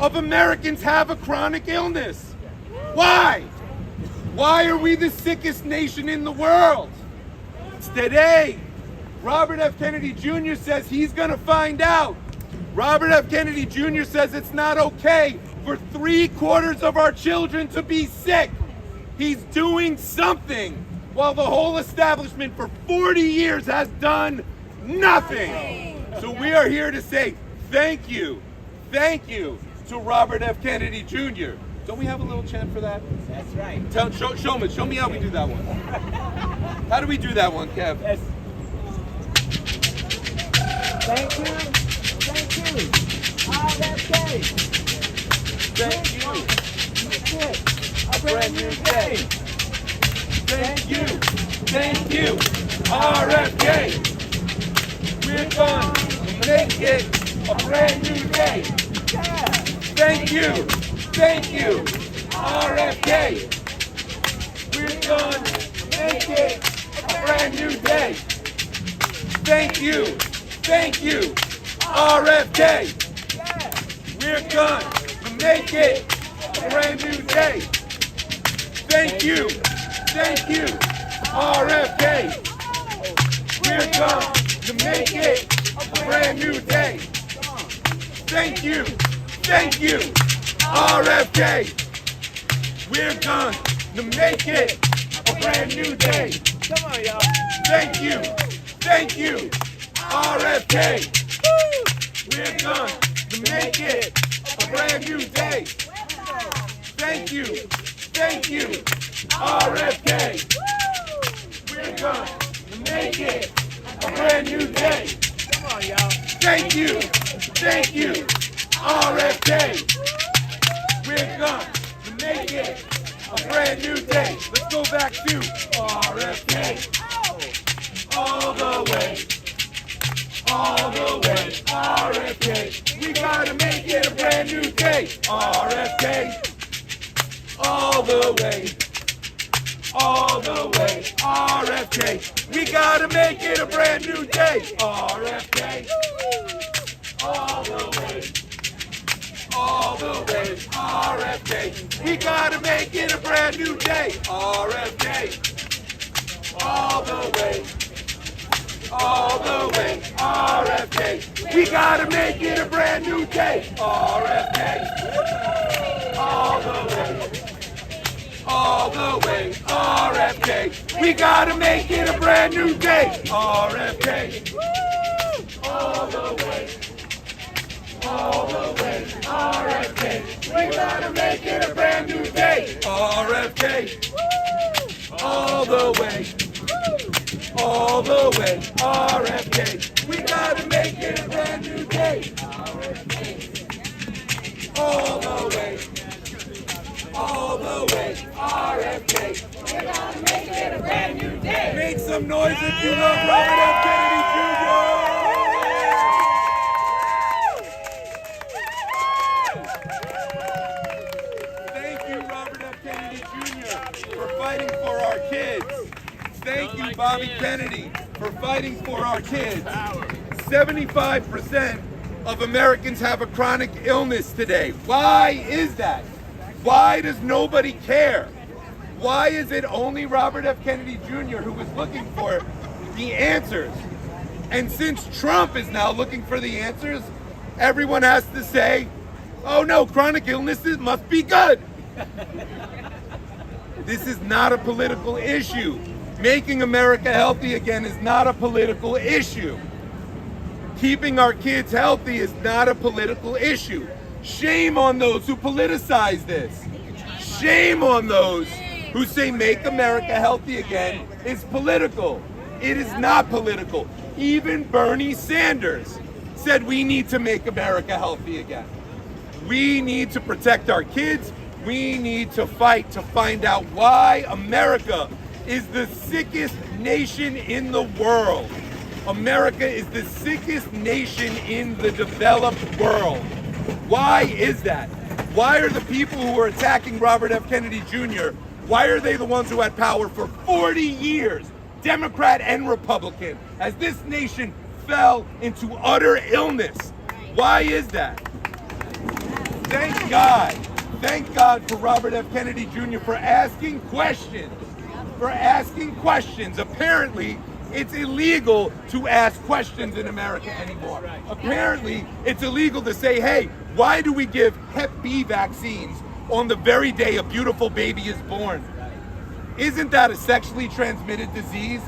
of Americans have a chronic illness. Why? Why are we the sickest nation in the world? Today, Robert F. Kennedy Jr. says he's going to find out. Robert F. Kennedy Jr. says it's not okay for 3/4 of our children to be sick. He's doing something while the whole establishment for 40 years has done nothing. So we are here to say thank you to Robert F. Kennedy Jr. Don't we have a little chant for that? That's right. Show me how we do that one. How do we do that one, Kev? Yes. Thank you. RFK. Thank you. A brand new day. Thank you, RFK. We're gonna make it a brand new day. Yeah. Thank you, RFK. We're gonna make it a brand new day. Thank you, RFK. Yeah. We're gonna make it a brand new day. Thank you, RFK. We're gonna make it a brand new day. Thank you, RFK. We're gonna make it a brand new day. Come on, y'all. Thank you, RFK. We're gonna make it a brand new day. Thank you, RFK. We're gonna make it a brand new day. Come on, y'all. Thank you, RFK. We're gonna make it a brand new day. Let's go back to RFK. All the way, RFK. We gotta make it a brand new day. RFK. All the way, RFK. We gotta make it a brand new day. RFK. All the way, RFK. We gotta make it a brand new day. RFK. All the way, RFK. We gotta make it a brand new day. RFK. All the way, RFK. We gotta make it a brand new day. RFK. All the way, RFK. We gotta make it a brand new day. RFK. All the way, RFK. We gotta make it a brand new day. All the way, RFK. We're gonna make it a brand new day. Make some noise if you love Robert F. Kennedy Jr. Thank you, Robert F. Kennedy Jr., for fighting for our kids. Thank you, Bobby Kennedy, for fighting for our kids. 75% of Americans have a chronic illness today. Why is that? Why does nobody care? Why is it only Robert F. Kennedy Jr. who was looking for the answers? And since Trump is now looking for the answers, everyone has to say, oh no, chronic illnesses must be good. This is not a political issue. Making America healthy again is not a political issue. Keeping our kids healthy is not a political issue. Shame on those who politicize this. Shame on those who say make America healthy again is political. It is not political. Even Bernie Sanders said we need to make America healthy again. We need to protect our kids. We need to fight to find out why America is the sickest nation in the world. America is the sickest nation in the developed world. Why is that? Why are the people who are attacking Robert F. Kennedy Jr., why are they the ones who had power for 40 years, Democrat and Republican, as this nation fell into utter illness? Why is that? Thank God. Thank God for Robert F. Kennedy Jr. for asking questions. Apparently, it's illegal to ask questions in America anymore. Apparently, it's illegal to say, hey, why do we give Hep B vaccines on the very day a beautiful baby is born? Isn't that a sexually transmitted disease?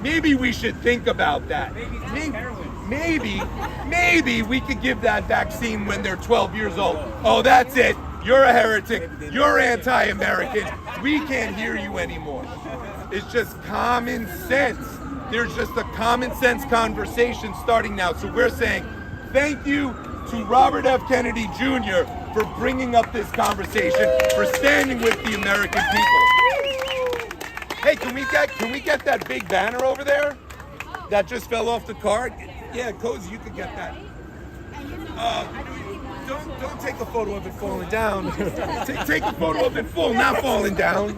Maybe we should think about that. Maybe we could give that vaccine when they're 12 years old. Oh, that's it. You're a heretic. You're anti-American. We can't hear you anymore. It's just common sense. There's just a common sense conversation starting now. So we're saying thank you to Robert F. Kennedy Jr. for bringing up this conversation, for standing with the American people. Hey, can we get that big banner over there that just fell off the car? Yeah, Cozy, you could get that. Don't take a photo of it falling down. Take a photo of it not falling down.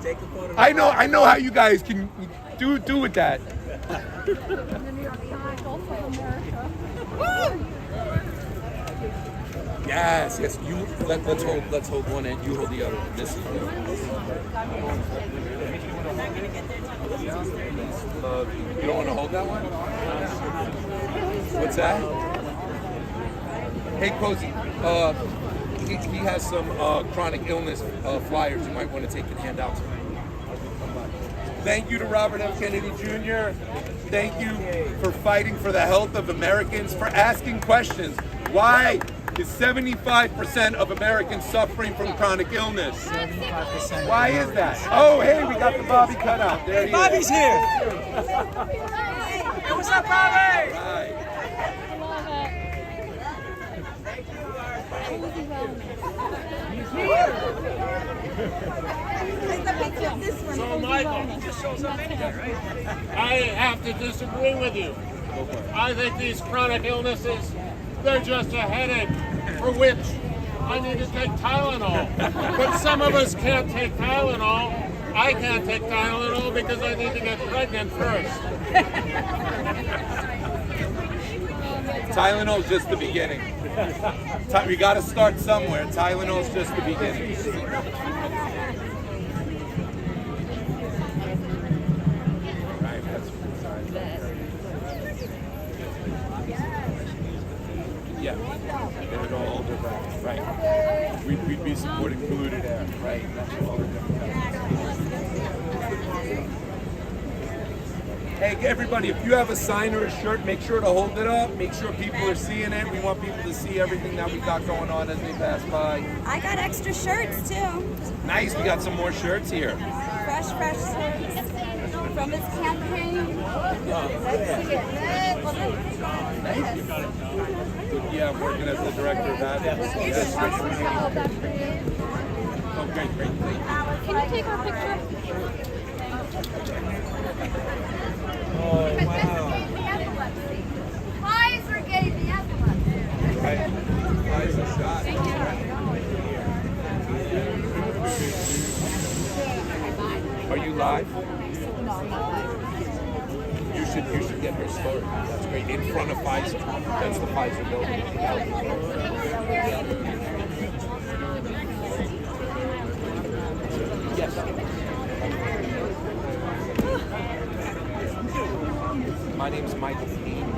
I know how you guys can do with that. Yes. Let's hold one and you hold the other. This is you don't want to hold that one? What's that? Hey, Cozy, he has some chronic illness flyers you might want to take and hand out to him. Thank you to Robert F. Kennedy Jr. Thank you for fighting for the health of Americans, for asking questions. Why is 75% of Americans suffering from chronic illness? 75%. Why is that? Oh, hey, we got the Bobby cutout. There he Bobby's is. here. Hey, what's up, Bobby? Right. So, Michael, he just shows up anyway, right? I have to disagree with you. I think these chronic illnesses, they're just a headache for which I need to take Tylenol. But some of us can't take Tylenol. I can't take Tylenol because I need to get pregnant first. Tylenol's just the beginning. We got to start somewhere. Tylenol's just the beginning. Right, that's yeah, they would all hold their breath. Right. We'd be supporting polluted air. Right. That's all the different Hey, everybody, if you have a sign or a shirt, make sure to hold it up. Make sure people are seeing it. We want people to see everything that we got going on as they pass by. I got extra shirts too. Nice, we got some more shirts here. Fresh shirts from his campaign. Thank you. Yeah, I'm working as the director of Advocacy. Oh, great. Can you take our picture? Oh, wow. Pfizer gave me epilepsy. Right. Pfizer shot. Are you live? You should get her story. That's great. In front of Pfizer. That's the Pfizer building. Yes. My name's Michael Payne.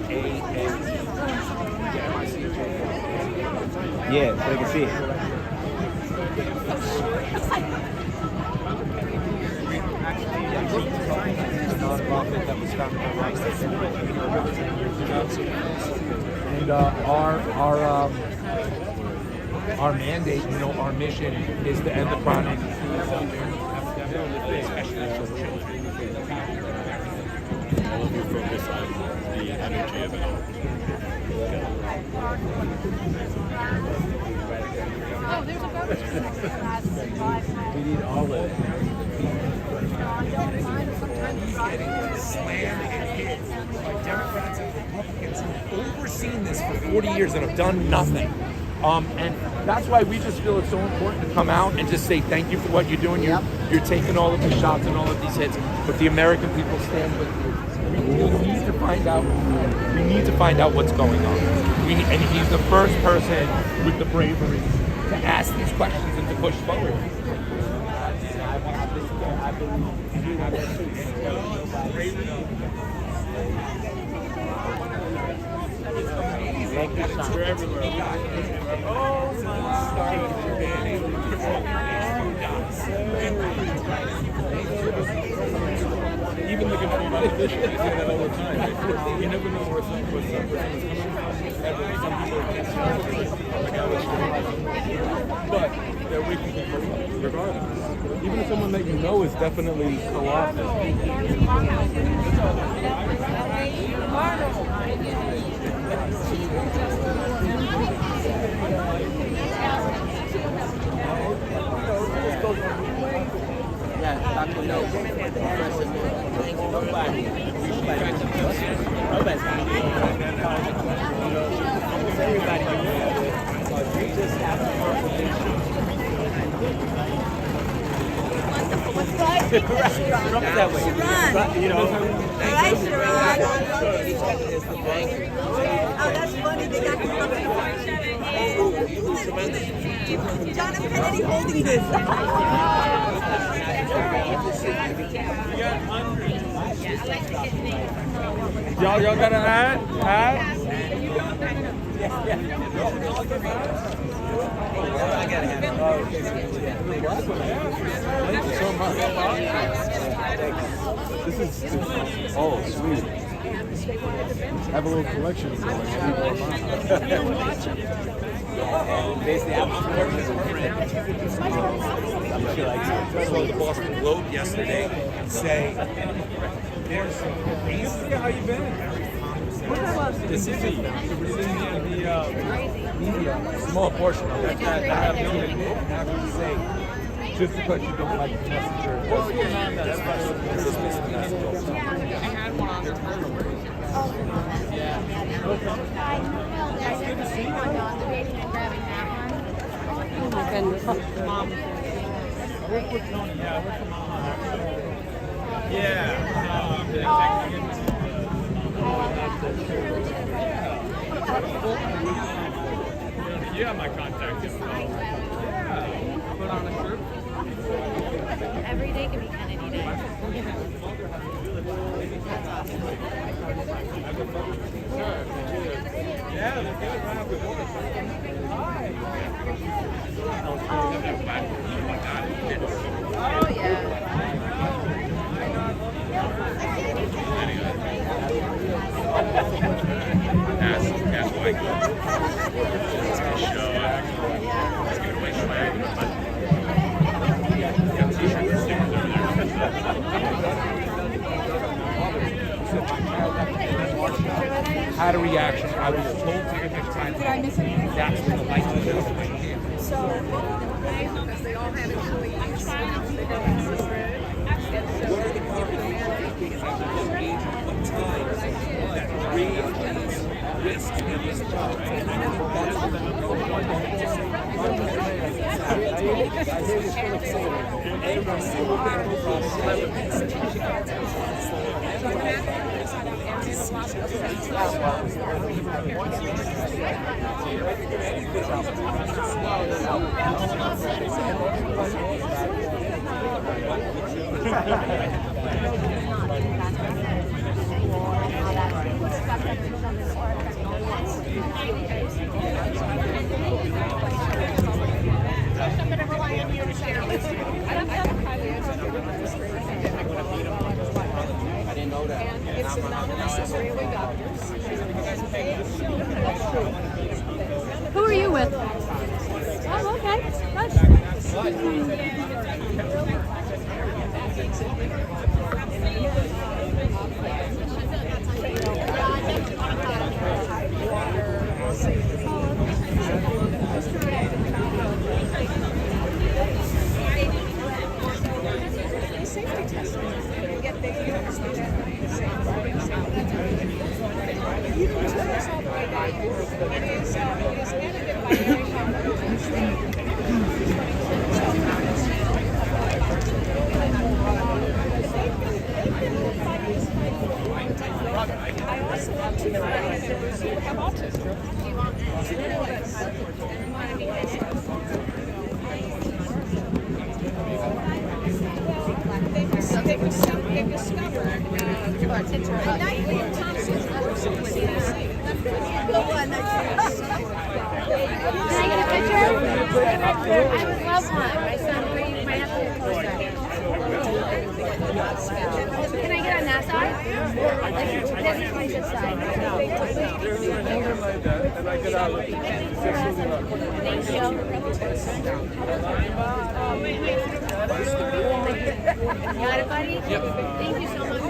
A-N. Yeah, so I can see it. Nonprofit that was founded by and our mandate, our mission is to end the chronic. All of your focus on the energy of it all. Oh, there's a garbage. We need all of it. Getting slammed and hit by Democrats and Republicans who've overseen this for 40 years and have done nothing. And that's why we just feel it's so important to come out and just say thank you for what you're doing. You're taking all of the shots and all of these hits, but the American people stand with you. We need to find out. We need to find out what's going on. And he's the first person with the bravery to ask these questions and to push forward. You're everywhere. Oh even the control opposition, they say that all the time. You never know where someone's coming from. Some people are against but they're waking people regardless. Even if someone that you know is definitely co-opted. Sharon. You know. All right, Sharon. Oh, that's funny. They got you from John F. Kennedy holding this. Y'all got an ad? Thank you so much. This is oh sweet. I have a little collection going. I saw the Boston Globe yesterday say there's How you been? this is a small portion of it. I have to say, just because you don't like the messenger. What's going on? It's good to see you. Oh my goodness. Mom. Work with Tony. Yeah, work with Mama. Yeah. Yeah, my contact info. Yeah. Put on a shirt. Every day can be Kennedy Day. That's awesome. Yeah, they're good. Run up with Hi. Oh, yeah. That's why. Let's get a show. Let's give it away swag. Got t-shirts and stickers over there. Had a reaction. I was told to get next time. Did I miss anything? That's when the light was in my hand. Because they all have employees. I didn't know that. And it's not necessarily doctors. Who are you with? Oh, okay. Safety testing. You get big units, they don't you can turn this all the way down. It is edited by very hard. they've discovered William Thompson's the one that's Can I get a picture? I would love one. My son might have to post that. Can I get on that side? This on this side. Thank you. Got it, buddy? Yep. Thank you so much.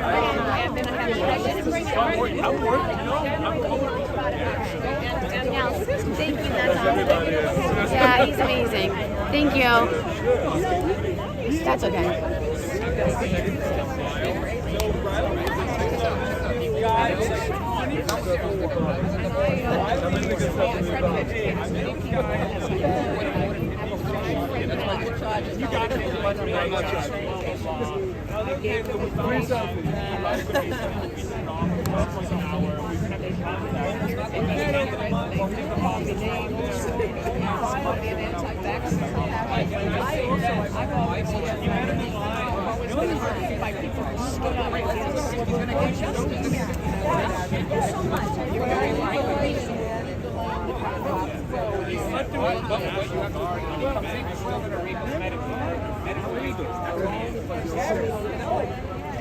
I didn't bring it. Thank you. That's awesome. Yeah, he's amazing. Thank you. That's okay.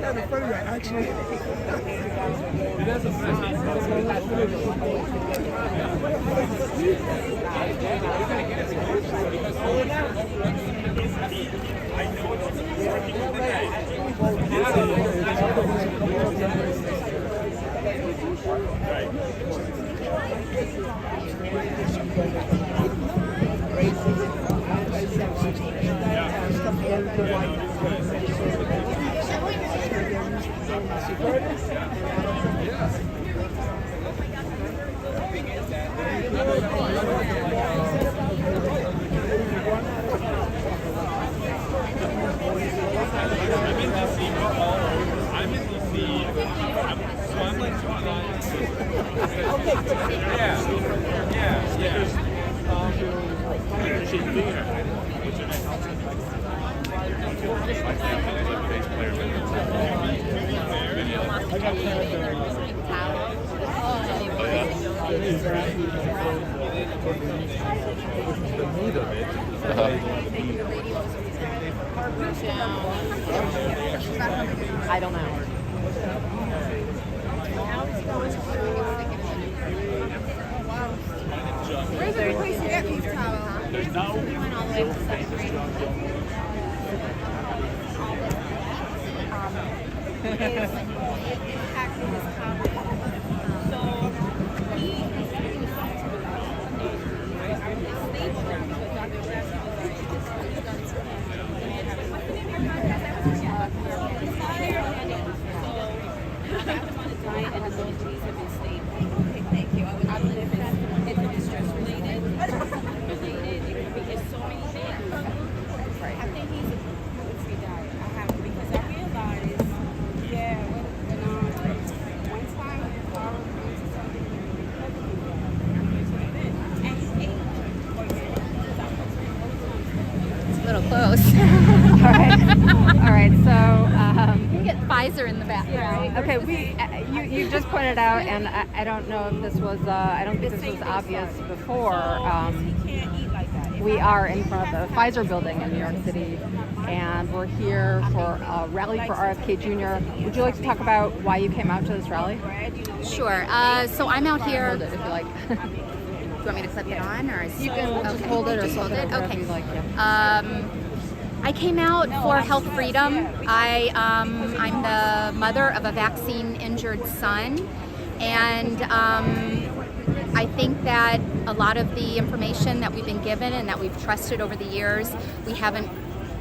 Kind of funny, actually. It has I don't know. Where's the place to get these towels? We went all the way to the second grade. Close. All right. So You can get Pfizer in the back. yeah. Okay. You just pointed out, and I don't know if this was. I don't think this was obvious before. We are in front of the Pfizer building in New York City, and we're here for a rally for RFK Jr. Would you like to talk about why you came out to this rally? Sure. So I'm out here. Hold it if you like. Do you want me to clip it on, or is You can just hold it or Just hold flip it. over, whatever Okay. you like. Yeah. I came out for health freedom. I'm the mother of a vaccine-injured son, and I think that a lot of the information that we've been given and that we've trusted over the years, we haven't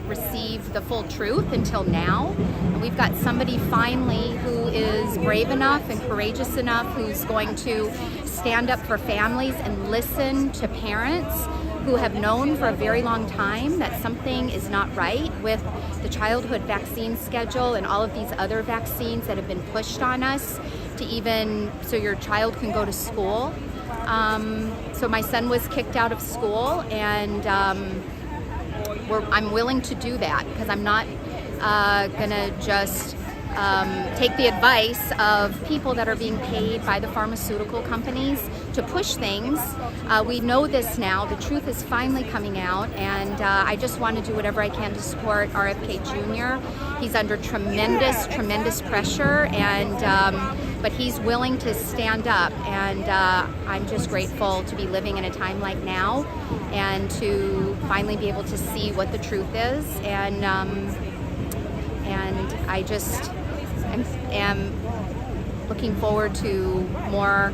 received the full truth until now. And we've got somebody finally who is brave enough and courageous enough, who's going to stand up for families and listen to parents who have known for a very long time that something is not right with the childhood vaccine schedule and all of these other vaccines that have been pushed on us to even so your child can go to school. So my son was kicked out of school, and I'm willing to do that because I'm not gonna just take the advice of people that are being paid by the pharmaceutical companies to push things. We know this now. The truth is finally coming out, and I just want to do whatever I can to support RFK Jr. He's under tremendous pressure, and but he's willing to stand up, and I'm just grateful to be living in a time like now and to finally be able to see what the truth is, and I just am looking forward to more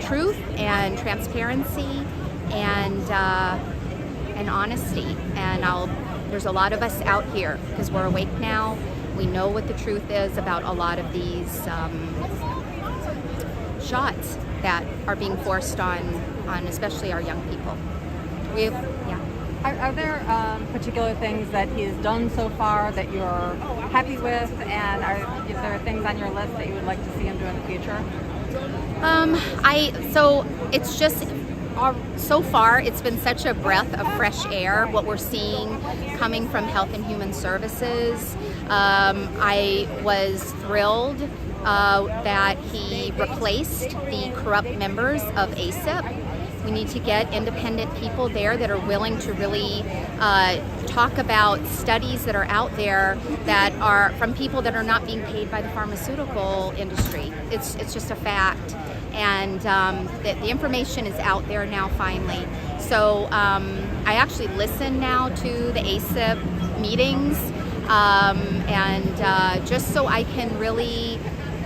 truth and transparency and honesty. And there's a lot of us out here because we're awake now. We know what the truth is about a lot of these shots that are being forced on especially our young people. Are there particular things that he's done so far that you're happy with, and is there things on your list that you would like to see him do in the future? So it's just so far it's been such a breath of fresh air what we're seeing coming from Health and Human Services. I was thrilled that he replaced the corrupt members of ACIP. We need to get independent people there that are willing to really talk about studies that are out there that are from people that are not being paid by the pharmaceutical industry. It's just a fact. And the information is out there now finally. So I actually listen now to the ACIP meetings and just so I can really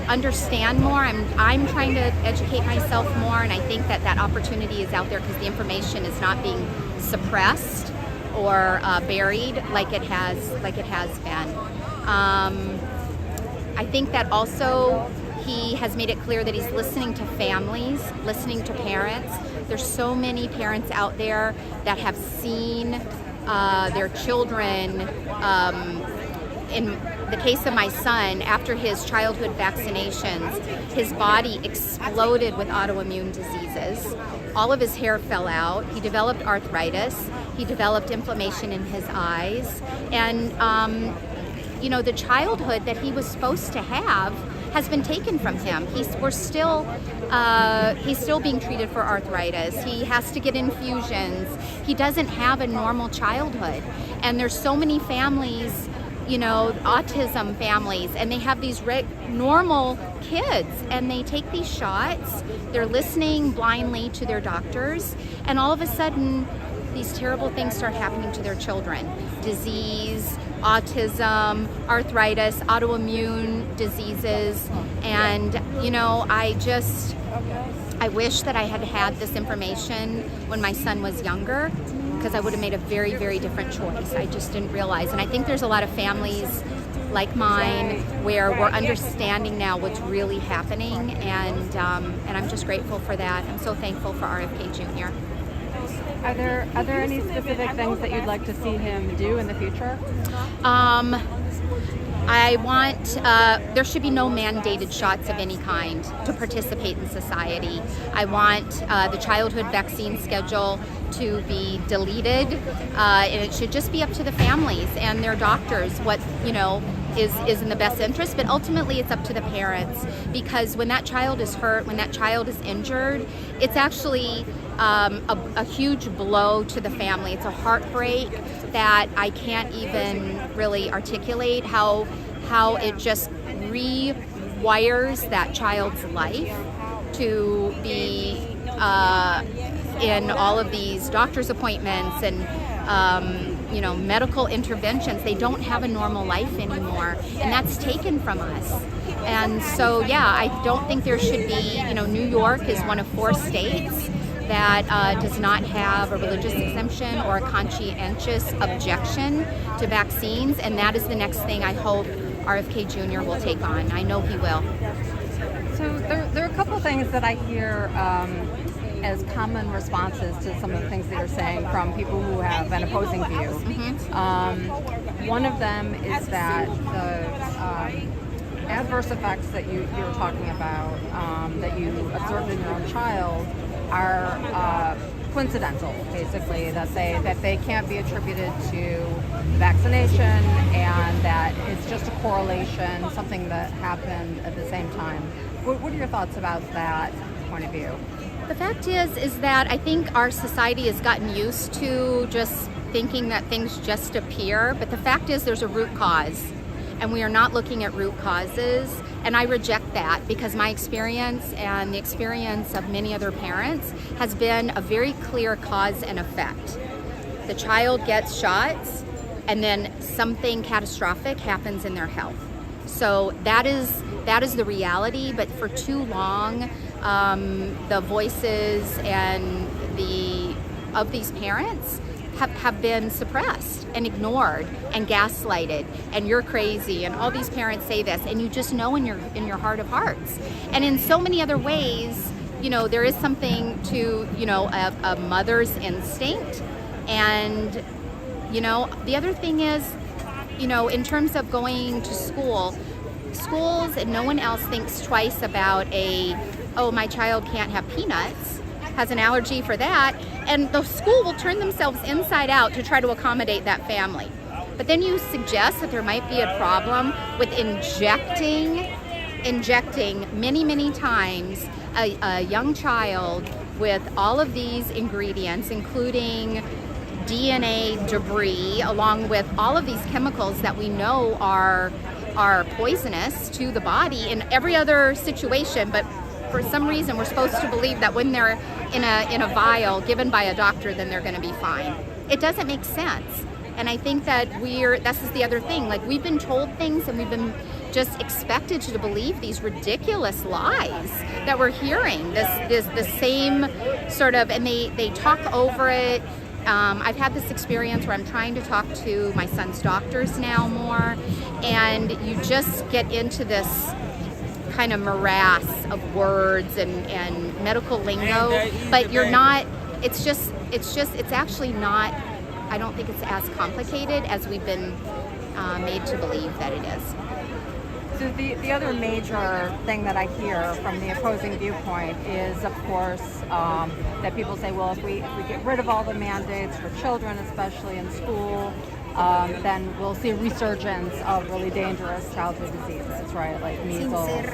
understand more. I'm trying to educate myself more, and I think that opportunity is out there because the information is not being suppressed or buried like it has been. I think that also he has made it clear that he's listening to families, listening to parents. There's so many parents out there that have seen their children. In the case of my son, after his childhood vaccinations, his body exploded with autoimmune diseases. All of his hair fell out. He developed arthritis. He developed inflammation in his eyes. And, the childhood that he was supposed to have has been taken from him. He's still being treated for arthritis. He has to get infusions. He doesn't have a normal childhood. And there's so many families, autism families, and they have these normal kids, and they take these shots. They're listening blindly to their doctors, and all of a sudden, these terrible things start happening to their children. Disease, autism, arthritis, autoimmune diseases, and I wish that I had had this information when my son was younger, because I would have made a very, very different choice. I just didn't realize. And I think there's a lot of families like mine where we're understanding now what's really happening, and I'm just grateful for that. I'm so thankful for RFK Jr. Are there any specific things that you'd like to see him do in the future? I want, there should be no mandated shots of any kind to participate in society. I want the childhood vaccine schedule to be deleted, and it should just be up to the families and their doctors what, is in the best interest, but ultimately it's up to the parents, because when that child is hurt, when that child is injured, it's actually a huge blow to the family. It's a heartbreak that I can't even really articulate how it just rewires that child's life to be in all of these doctor's appointments and medical interventions. They don't have a normal life anymore, and that's taken from us. And so, I don't think there should be, New York is one of 4 states that does not have a religious exemption or a conscientious objection to vaccines, and that is the next thing I hope RFK Jr. will take on. I know he will. So there are a couple of things that I hear as common responses to some of the things that you're saying from people who have an opposing view. Mm-hmm. One of them is that the adverse effects that you were talking about, that you observed in your own child, are coincidental, basically, that they can't be attributed to vaccination, and that it's just a correlation, something that happened at the same time. What are your thoughts about that point of view? The fact is that I think our society has gotten used to just thinking that things just appear, but the fact is there's a root cause, and we are not looking at root causes, and I reject that because my experience and the experience of many other parents has been a very clear cause and effect. The child gets shots, and then something catastrophic happens in their health. So that is the reality, but for too long, the voices and of these parents have been suppressed and ignored and gaslighted, and you're crazy, and all these parents say this, and you just know in your heart of hearts. And in so many other ways, there is something to a mother's instinct. And the other thing is, in terms of going to schools, and no one else thinks twice about my child can't have peanuts, has an allergy for that, and the school will turn themselves inside out to try to accommodate that family. But then you suggest that there might be a problem with injecting many, many times a young child with all of these ingredients, including DNA debris, along with all of these chemicals that we know are poisonous to the body in every other situation, but for some reason we're supposed to believe that when they're in a vial given by a doctor, then they're going to be fine. It doesn't make sense. And I think that this is the other thing, like we've been told things and we've been just expected to believe these ridiculous lies that we're hearing, the same sort of, and they talk over it. I've had this experience where I'm trying to talk to my son's doctors now more, and you just get into this kind of morass of words and medical lingo, but you're not, it's actually not, I don't think it's as complicated as we've been made to believe that it is. So the other major thing that I hear from the opposing viewpoint is, of course, that people say, well, if we get rid of all the mandates for children, especially in school, then we'll see a resurgence of really dangerous childhood diseases, right? Like measles,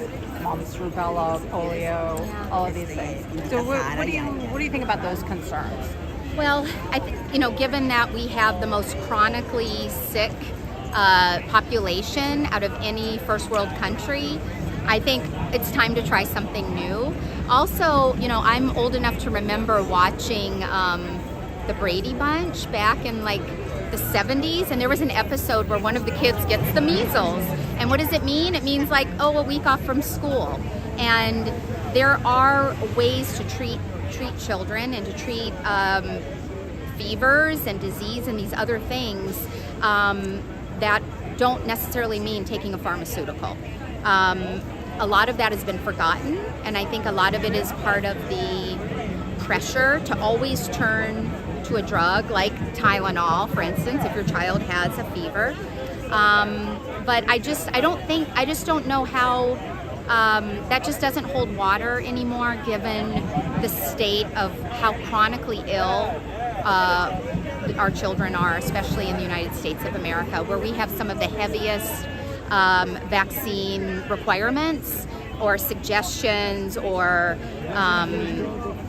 mumps, rubella, polio, all of these things. So what do you think about those concerns? Well, I think, given that we have the most chronically sick population out of any first world country, I think it's time to try something new. Also, I'm old enough to remember watching the Brady Bunch back in like the 70s, and there was an episode where one of the kids gets the measles. And what does it mean? It means like, a week off from school. And there are ways to treat children and to treat fevers and disease and these other things that don't necessarily mean taking a pharmaceutical. A lot of that has been forgotten, and I think a lot of it is part of the pressure to always turn to a drug like Tylenol, for instance, if your child has a fever. But I just don't know how that just doesn't hold water anymore, given the state of how chronically ill our children are, especially in the United States of America, where we have some of the heaviest vaccine requirements or suggestions or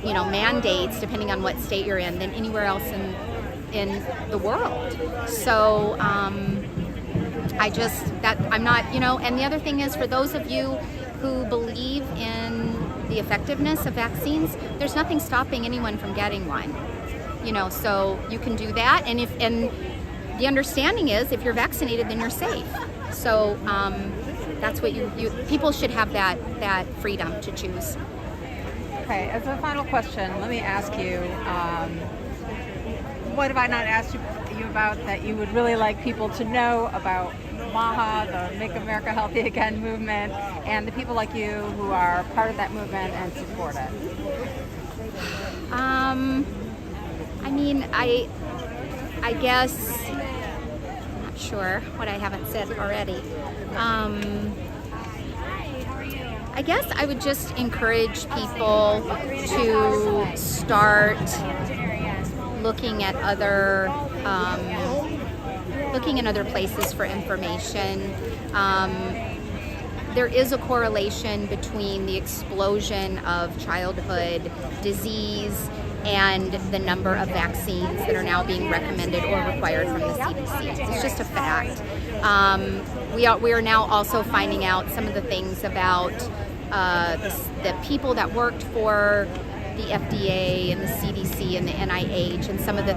mandates, depending on what state you're in, than anywhere else in the world. So I'm not, and the other thing is, for those of you who believe in the effectiveness of vaccines, there's nothing stopping anyone from getting one. So you can do that, and the understanding is, if you're vaccinated, then you're safe. So that's what people should have that freedom to choose. Okay, as a final question, let me ask you, what have I not asked you about that you would really like people to know about MAHA, the Make America Healthy Again movement, and the people like you who are part of that movement and support it? I guess, I'm not sure what I haven't said already. I guess I would just encourage people to start looking at other places for information. There is a correlation between the explosion of childhood disease and the number of vaccines that are now being recommended or required from the CDC. It's just a fact. We are now also finding out some of the things about the people that worked for the FDA and the CDC and the NIH and some of the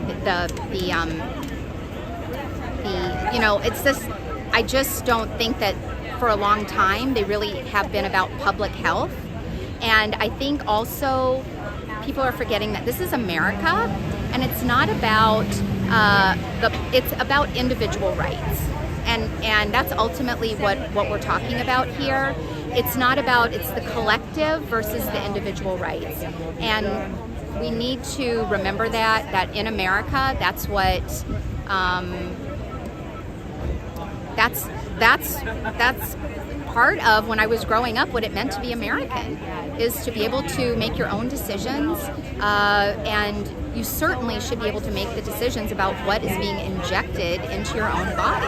it's just, I just don't think that for a long time they really have been about public health. And I think also people are forgetting that this is America, and it's not about it's about individual rights, and that's ultimately what we're talking about here. It's not about, it's the collective versus the individual rights, and we need to remember that in America, that's what that's part of when I was growing up what it meant to be American, is to be able to make your own decisions, and you certainly should be able to make the decisions about what is being injected into your own body.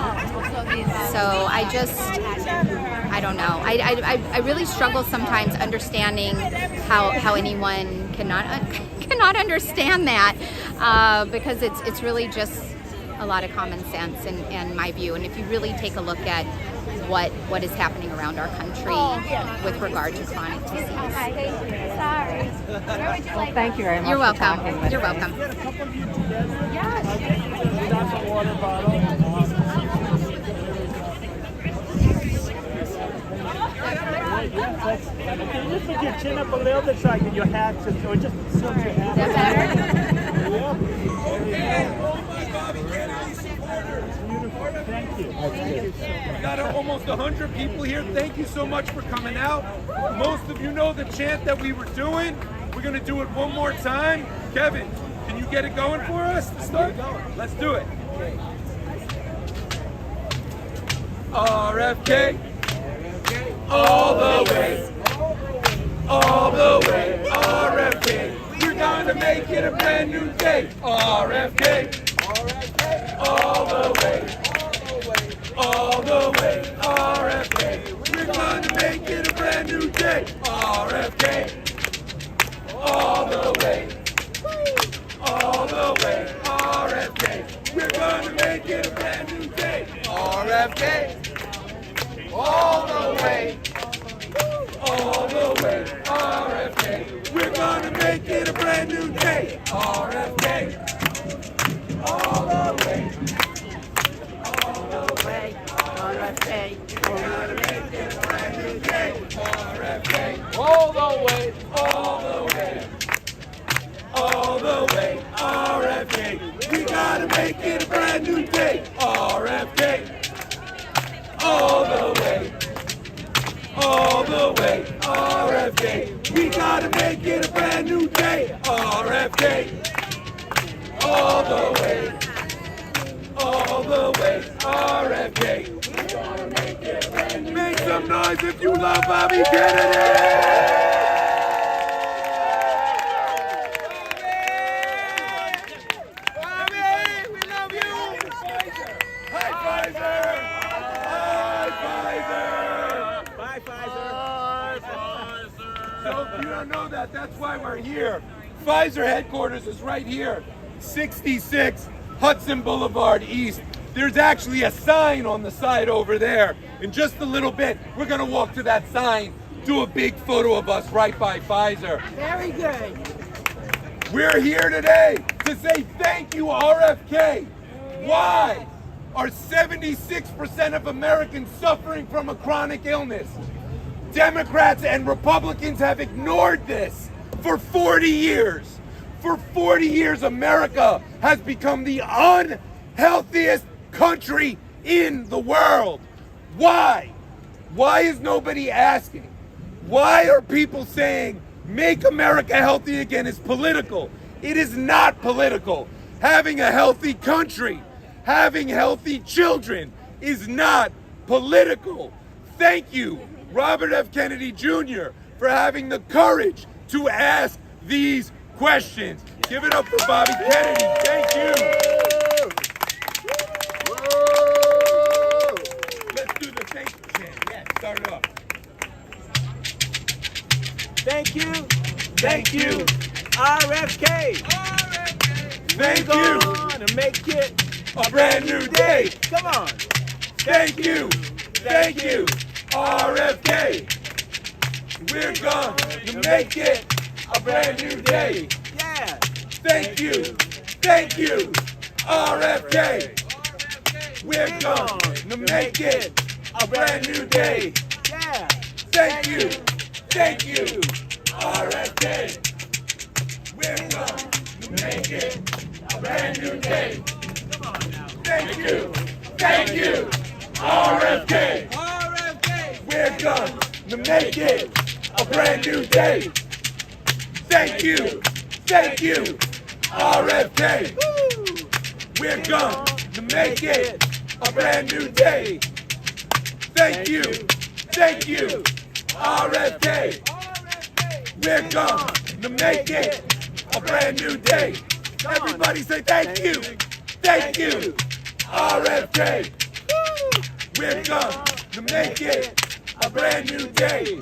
So I don't know. I really struggle sometimes understanding how anyone cannot understand that, because it's really just a lot of common sense in my view. And if you really take a look at what is happening around our country with regard to chronic disease. Sorry. Well, thank you very much. You're for welcome. talking with You're me. welcome. Can you put your chin up a little bit so I get your hat or just tilt your hat? Is that better? Thank you. We got almost 100 people here. Thank you so much for coming out. Most of you know the chant that we were doing. We're going to do it one more time. Kevin, can you get it going for us to start? Let's do it. RFK, all the way, all the way, RFK. We're gonna make it a brand new day. RFK, all the way, all the way, RFK. We're gonna make it a brand new day. RFK, all the way, all the way, RFK. We're gonna make it a brand new day. RFK, all the way, all the way, RFK. We're gonna make it a brand new day. RFK, all the way, all the way, RFK. We're gonna make it a brand new day. RFK, all the way, all the way, all the way, RFK. We gotta make it a brand new day. RFK, all the way, all the way, RFK. We gotta make it a brand new day. RFK, all the way, all the way, RFK. We gotta make it a brand new day. Make some noise if you love Bobby Kennedy. That's why we're here. Pfizer headquarters is right here, 66 Hudson Boulevard East. There's actually a sign on the side over there. In just a little bit, we're gonna walk to that sign, do a big photo of us right by Pfizer. Very good. We're here today to say thank you, RFK. Why are 76% of Americans suffering from a chronic illness? Democrats and Republicans have ignored this for 40 years. For 40 years, America has become the unhealthiest country in the world. Why? Why is nobody asking? Why are people saying make America healthy again is political? It is not political. Having a healthy country, having healthy children is not political. Thank you, Robert F. Kennedy Jr., for having the courage to ask these questions. Give it up for Bobby Kennedy. Thank you. Let's do the thank you chant. Yeah, start it off. Thank you. Thank you. RFK. Thank We're you. gonna make it A brand new day. Come on. Thank you. Thank you. RFK. We're gonna make it a brand new day. Yeah. Thank you. Thank you. RFK. We're gonna make it a brand new day. Yeah. Thank you. Thank you. RFK. We're gonna make it a brand new day. Thank you. Thank you. RFK. We're gonna make it a brand new day. Thank you. Thank you. RFK. We're gonna make it a brand new day. Thank you. Thank you. RFK. We're gonna make it a brand new day. Everybody say thank you. Thank you. RFK. We're gonna make it a brand new day.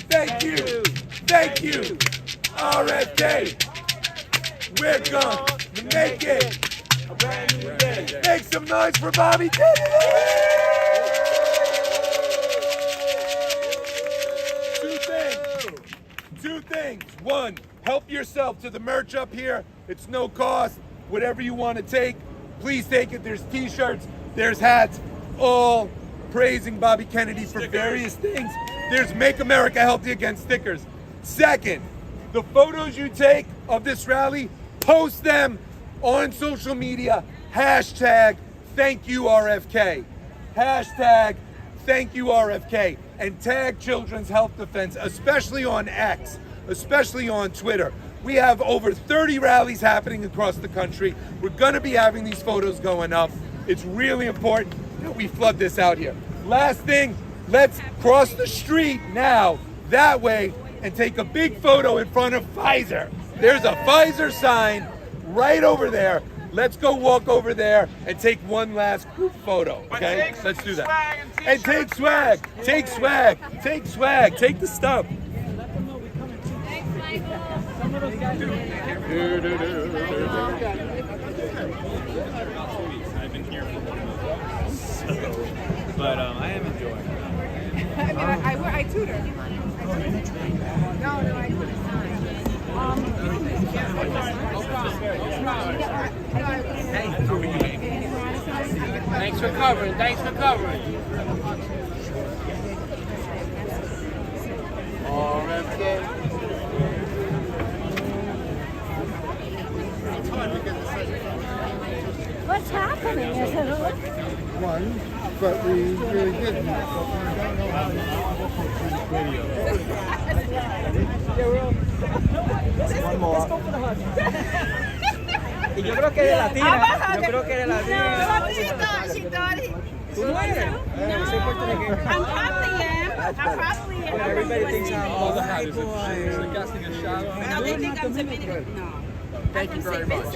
Thank you. Thank you. RFK. We're gonna make it a brand new day. Make some noise for Bobby Kennedy. Two things. One, help yourself to the merch up here. It's no cost. Whatever you want to take, please take it. There's t-shirts, there's hats, all praising Bobby Kennedy for various things. There's Make America Healthy Again stickers. Second, the photos you take of this rally, post them on social media. Hashtag thank you RFK. Hashtag thank you RFK. And tag Children's Health Defense, especially on X, especially on Twitter. We have over 30 rallies happening across the country. We're gonna be having these photos going up. It's really important that we flood this out here. Last thing, let's cross the street now, that way, and take a big photo in front of Pfizer. There's a Pfizer sign right over there. Let's go walk over there and take one last group photo, okay? Let's do that. And take swag, take swag, take swag, take the stuff. I've been here for one of those, but I am enjoying it. I mean, I tutor. No, I Thanks for covering. Thanks for covering. What's happening? Is it One, but we really didn't. But we don't know how One more. Y yo creo que de latina. Yo creo que de latina. ¿Tú no eres? Soy puertorriqueño. I'm probably am. Everybody thinks I'm all the Is it casting a shadow? No, they think I'm Dominican. No. Thank you very much. Un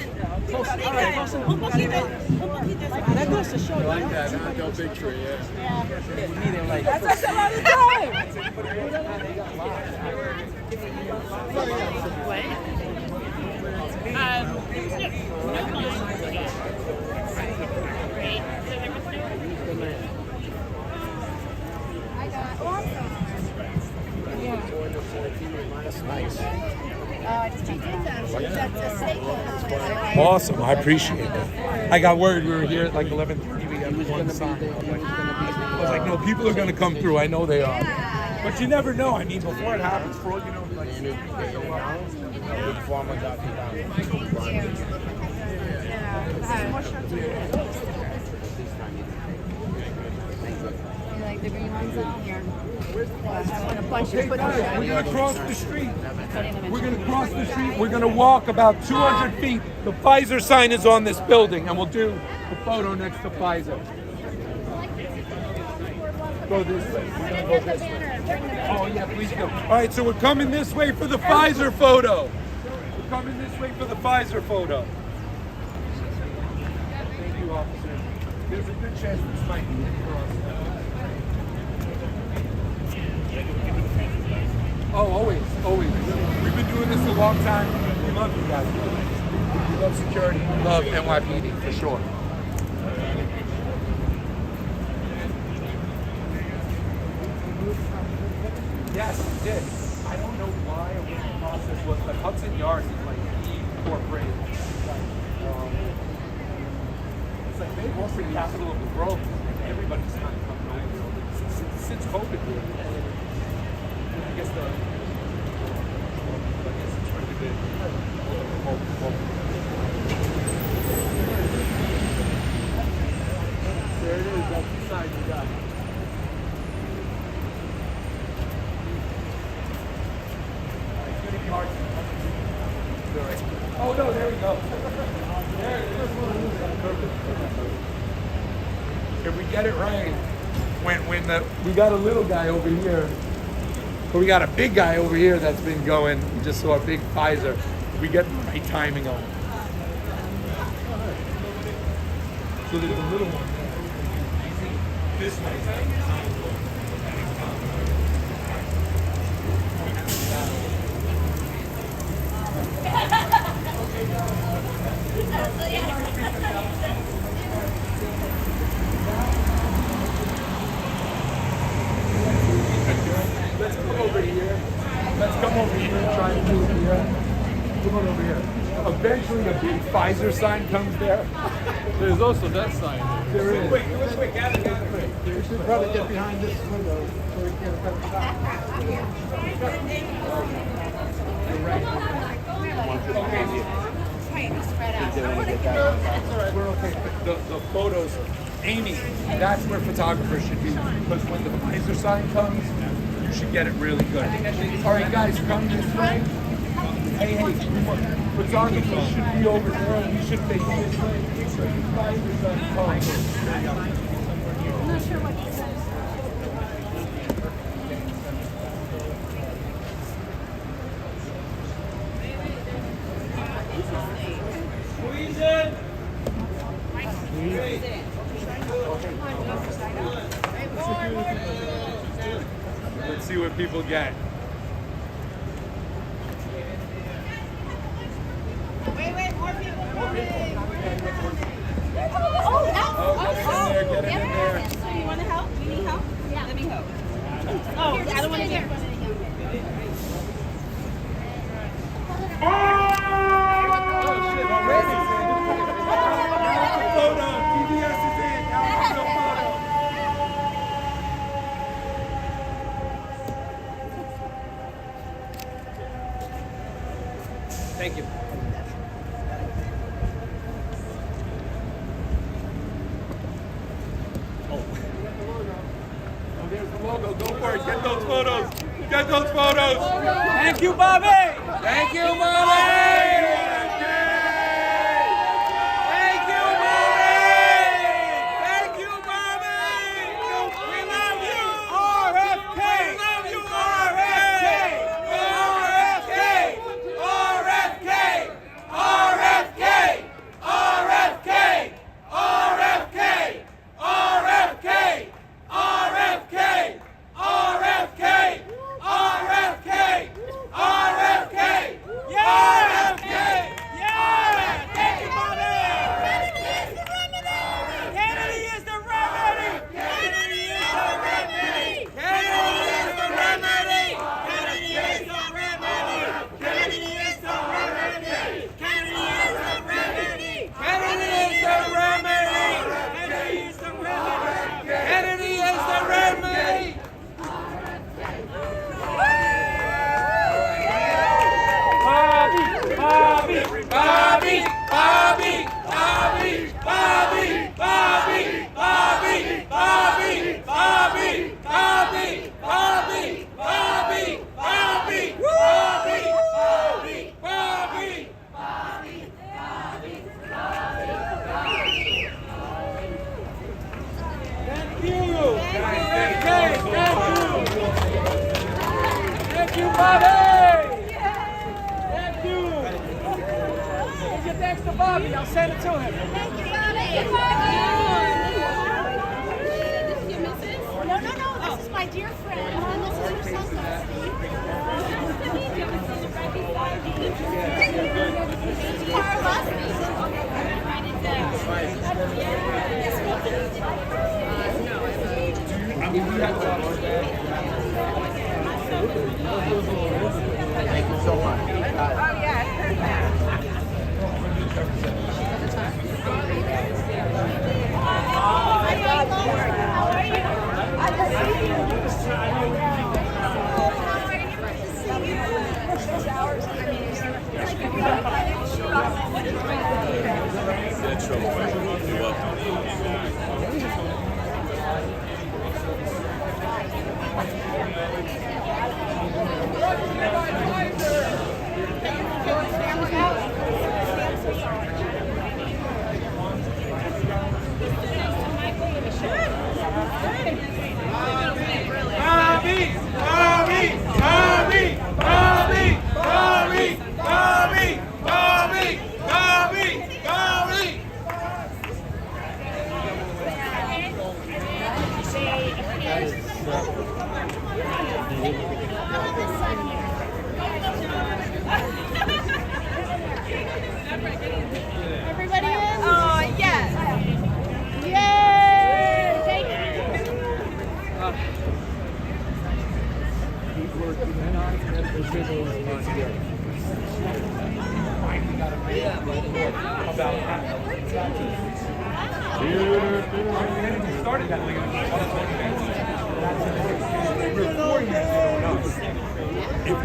poquito. That goes to show I like that. Go big tree, yeah. That's a lot of time. Awesome, I appreciate it. I got worried we were here at like 11:30. We got one sign. I was like, no, people are gonna come through. I know they are. But you never know. I mean, before it happens, for all you know, like, Like the green ones out here. Okay, guys, we're gonna cross the street. We're gonna cross the street. We're gonna walk about 200 feet. The Pfizer sign is on this building, and we'll do the photo next to Pfizer. Go this way. We're gonna go this way. Oh yeah, please go. All right, so we're coming this way for the Pfizer photo. We're coming this way for the Pfizer photo. Thank you, officer. There's a good chance this might be it for us. Oh, always, always. We've been doing this a long time. We love you guys. We love security. We love NYPD for sure. Yes, we did. I don't know why or what the process was, but Hudson Yards is like incorporated. It's like they want the capital of the world. Everybody's kind of coming over since COVID. Really. I guess it's really big. There it is. That's the sign you got. Oh no, there we go. If we get it right, we got a little guy over here, but we got a big guy over here that's been going. We just saw a big Pfizer. If we get the right timing on it. So there's a little one there. This way. Let's come over here. Let's come over here and try and do it here. Come on over here. Eventually a big Pfizer sign comes there. There's also that sign. There is. Quick, gather. We should probably get behind this window so we can get a better shot. We're okay. The photos, Amy, that's where photographers should be. Because when the Pfizer sign comes, you should get it really good. All right, guys, come this way. Hey, photographers should be over there. We should face this way. So the Pfizer sign comes. I'm not sure what he says. Let's see what people get. Wait, more people coming. Get in there. So you want to help? You need help? Yeah. Let me help. Oh, I don't want to get. Thank you. Oh, there's the logo. Go for it. Get those photos. Get those photos. Thank you, Bobby. Thank you, Bobby. RFK! it next to Bobby. I'll send it to him. Thank you, Bobby. No, this is my dear friend, and this is her son, Steve. Nice to meet you. This is right beside me. Carla. Write it down. Thank you so much. Oh yeah, I heard that. How are you? I just see you. Everybody in? Oh, yes. Yay! Thank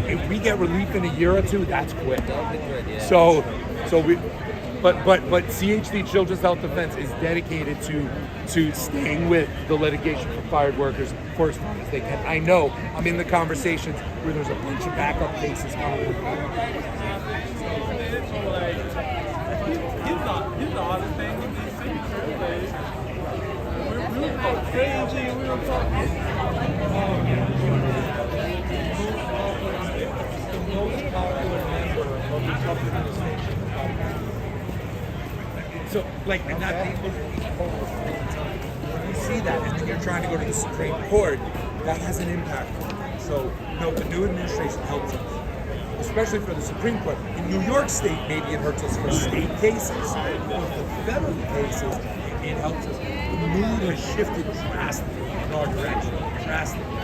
If we get relief in a year or two, that's quick. So we, but CHD Children's Health Defense is dedicated to staying with the litigation for fired workers for as long as they can. I know I'm in the conversations where there's a bunch of backup cases coming. Here's the oddest thing in these things. We'll talk crazy, we'll talk. The most popular member of the company in the station. So, like, and that when you see that, and then you're trying to go to the Supreme Court, that has an impact. So, no, the new administration helps us, especially for the Supreme Court. In New York State, maybe it hurts us for state cases, but for federal cases, it helps us. The mood has shifted drastically in our direction, drastically.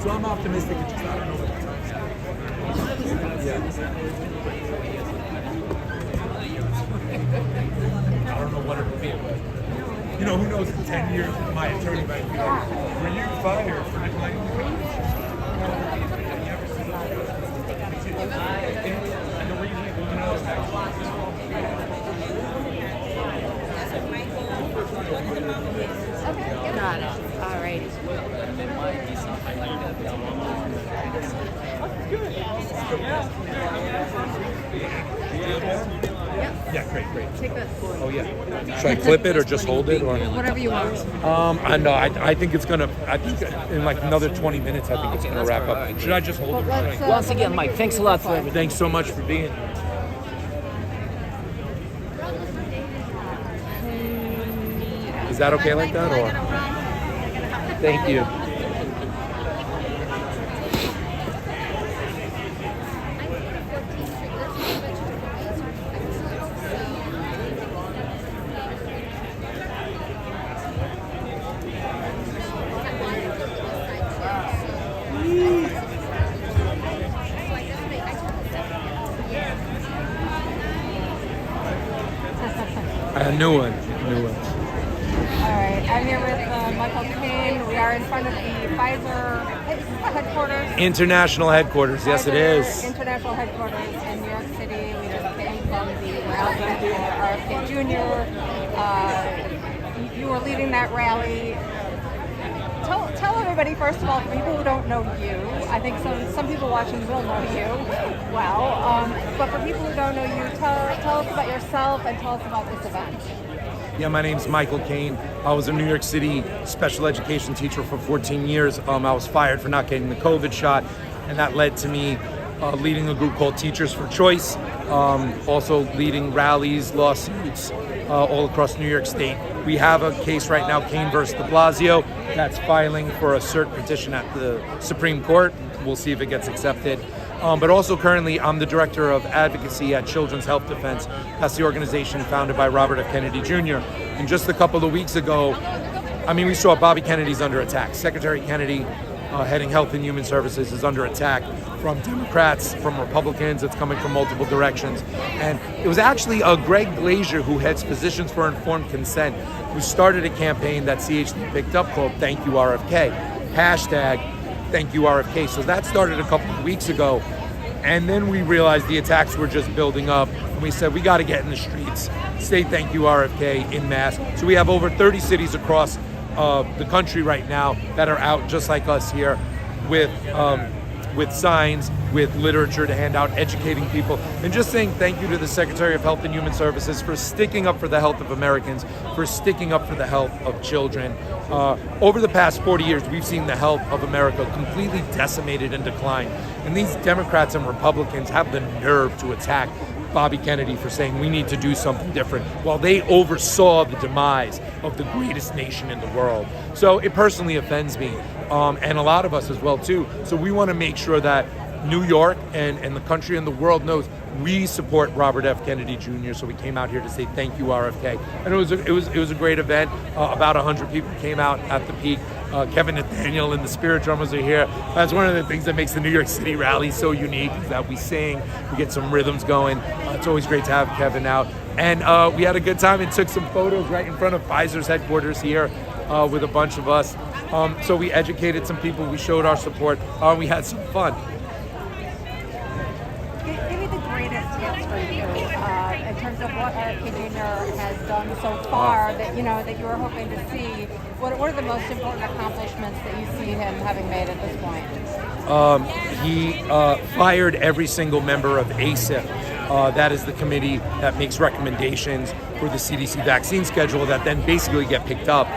So I'm optimistic. It's just I don't know what the time's at. I don't know what it will be, but you know, who knows? In 10 years, my attorney might be like, "Were you fired for neglecting the code?" And the reason we know that. Got it. All right. Yeah, great. Take this. Oh yeah. Should I clip it or just hold it or? Whatever you want. I know. I think it's gonna. I think in like another 20 minutes, I think it's gonna wrap up. Should I just hold it? Once again, Mike, thanks a lot for everything. Thanks so much for being here. Is that okay like that or? Thank you. A new one. All right, I'm here with Michael Kane. We are in front of the Pfizer headquarters. International headquarters. Yes, it Pfizer is. International headquarters in New York City. We just came from the rally for RFK Jr. You were leading that rally. Tell everybody, first of all, for people who don't know you, I think some people watching will know you well, but for people who don't know you, tell us about yourself and tell us about this event. Yeah, my name's Michael Kane. I was a New York City special education teacher for 14 years. I was fired for not getting the COVID shot, and that led to me leading a group called Teachers for Choice, also leading rallies, lawsuits all across New York State. We have a case right now, Kane versus de Blasio, that's filing for a cert petition at the Supreme Court. We'll see if it gets accepted. But also currently, I'm the director of advocacy at Children's Health Defense. That's the organization founded by Robert F. Kennedy Jr. And just a couple of weeks ago, I mean, we saw Bobby Kennedy's under attack. Secretary Kennedy, heading Health and Human Services, is under attack from Democrats, from Republicans. It's coming from multiple directions. And it was actually Greg Glazier, who heads Physicians for Informed Consent, who started a campaign that CHD picked up called Thank You RFK. Hashtag Thank You RFK. So that started a couple of weeks ago. And then we realized the attacks were just building up. And we said, we got to get in the streets, say Thank You RFK in mass. So we have over 30 cities across the country right now that are out just like us here with signs, with literature to hand out, educating people, and just saying thank you to the Secretary of Health and Human Services for sticking up for the health of Americans, for sticking up for the health of children. Over the past 40 years, we've seen the health of America completely decimated and decline. And these Democrats and Republicans have the nerve to attack Bobby Kennedy for saying we need to do something different, while they oversaw the demise of the greatest nation in the world. So it personally offends me, and a lot of us as well too. So we want to make sure that New York and the country and the world knows we support Robert F. Kennedy Jr. So we came out here to say thank you, RFK, and it was a great event. About 100 people came out at the peak. Kevin Nathaniel and the Spirit Drummers are here. That's one of the things that makes the New York City rally so unique, is that we sing, we get some rhythms going. It's always great to have Kevin out. And we had a good time and took some photos right in front of Pfizer's headquarters here with a bunch of us. So we educated some people, we showed our support, we had some fun. Give me the greatest hits for you in terms of what RFK Jr. has done so far that you were hoping to see. What are the most important accomplishments that you see him having made at this point? He fired every single member of ACIP. That is the committee that makes recommendations for the CDC vaccine schedule that then basically get picked up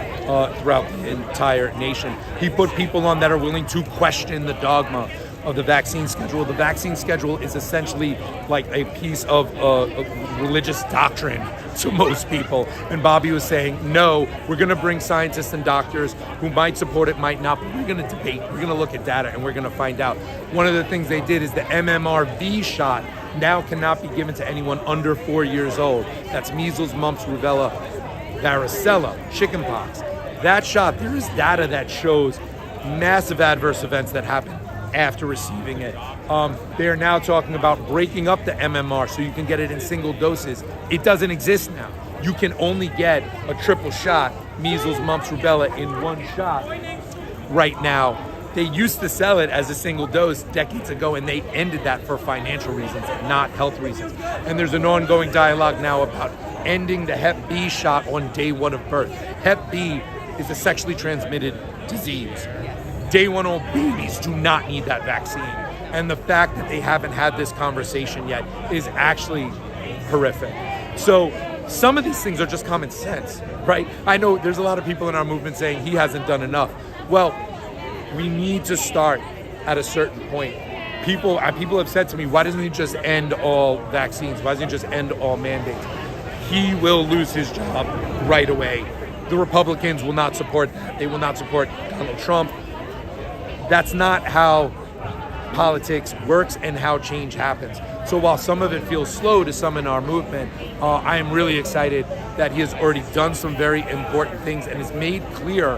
throughout the entire nation. He put people on that are willing to question the dogma of the vaccine schedule. The vaccine schedule is essentially like a piece of religious doctrine to most people. And Bobby was saying, no, we're going to bring scientists and doctors who might support it, might not, but we're going to debate. We're going to look at data and we're going to find out. One of the things they did is the MMRV shot now cannot be given to anyone under 4 years old. That's measles, mumps, rubella, varicella, chickenpox. That shot, there is data that shows massive adverse events that happen after receiving it. They are now talking about breaking up the MMR so you can get it in single doses. It doesn't exist now. You can only get a triple shot, measles, mumps, rubella, in one shot right now. They used to sell it as a single dose decades ago, and they ended that for financial reasons, not health reasons. And there's an ongoing dialogue now about ending the Hep B shot on day one of birth. Hep B is a sexually transmitted disease. Day one old babies do not need that vaccine. And the fact that they haven't had this conversation yet is actually horrific. So some of these things are just common sense, right? I know there's a lot of people in our movement saying he hasn't done enough. Well, we need to start at a certain point. People have said to me, why doesn't he just end all vaccines? Why doesn't he just end all mandates? He will lose his job right away. The Republicans will not support that. They will not support Donald Trump. That's not how politics works and how change happens. So while some of it feels slow to some in our movement, I am really excited that he has already done some very important things and has made clear